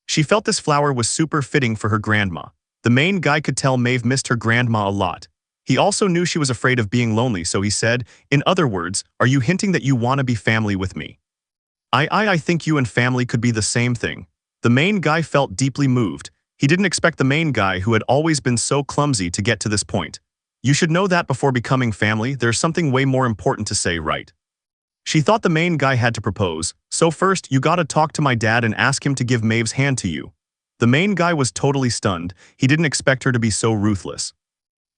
She felt this flower was super fitting for her grandma. The main guy could tell Maeve missed her grandma a lot. He also knew she was afraid of being lonely, so he said, in other words, are you hinting that you want to be family with me? I think you and family could be the same thing. The main guy felt deeply moved. He didn't expect the main guy, who had always been so clumsy, to get to this point. You should know that before becoming family, there's something way more important to say, right? She thought the main guy had to propose, so first you gotta talk to my dad and ask him to give Maeve's hand to you. The main guy was totally stunned. He didn't expect her to be so ruthless.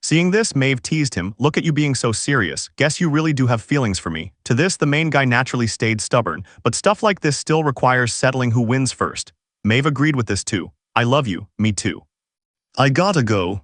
Seeing this, Maeve teased him, look at you being so serious, guess you really do have feelings for me. To this, the main guy naturally stayed stubborn, but stuff like this still requires settling who wins first. Maeve agreed with this too. I love you, me too. I gotta go.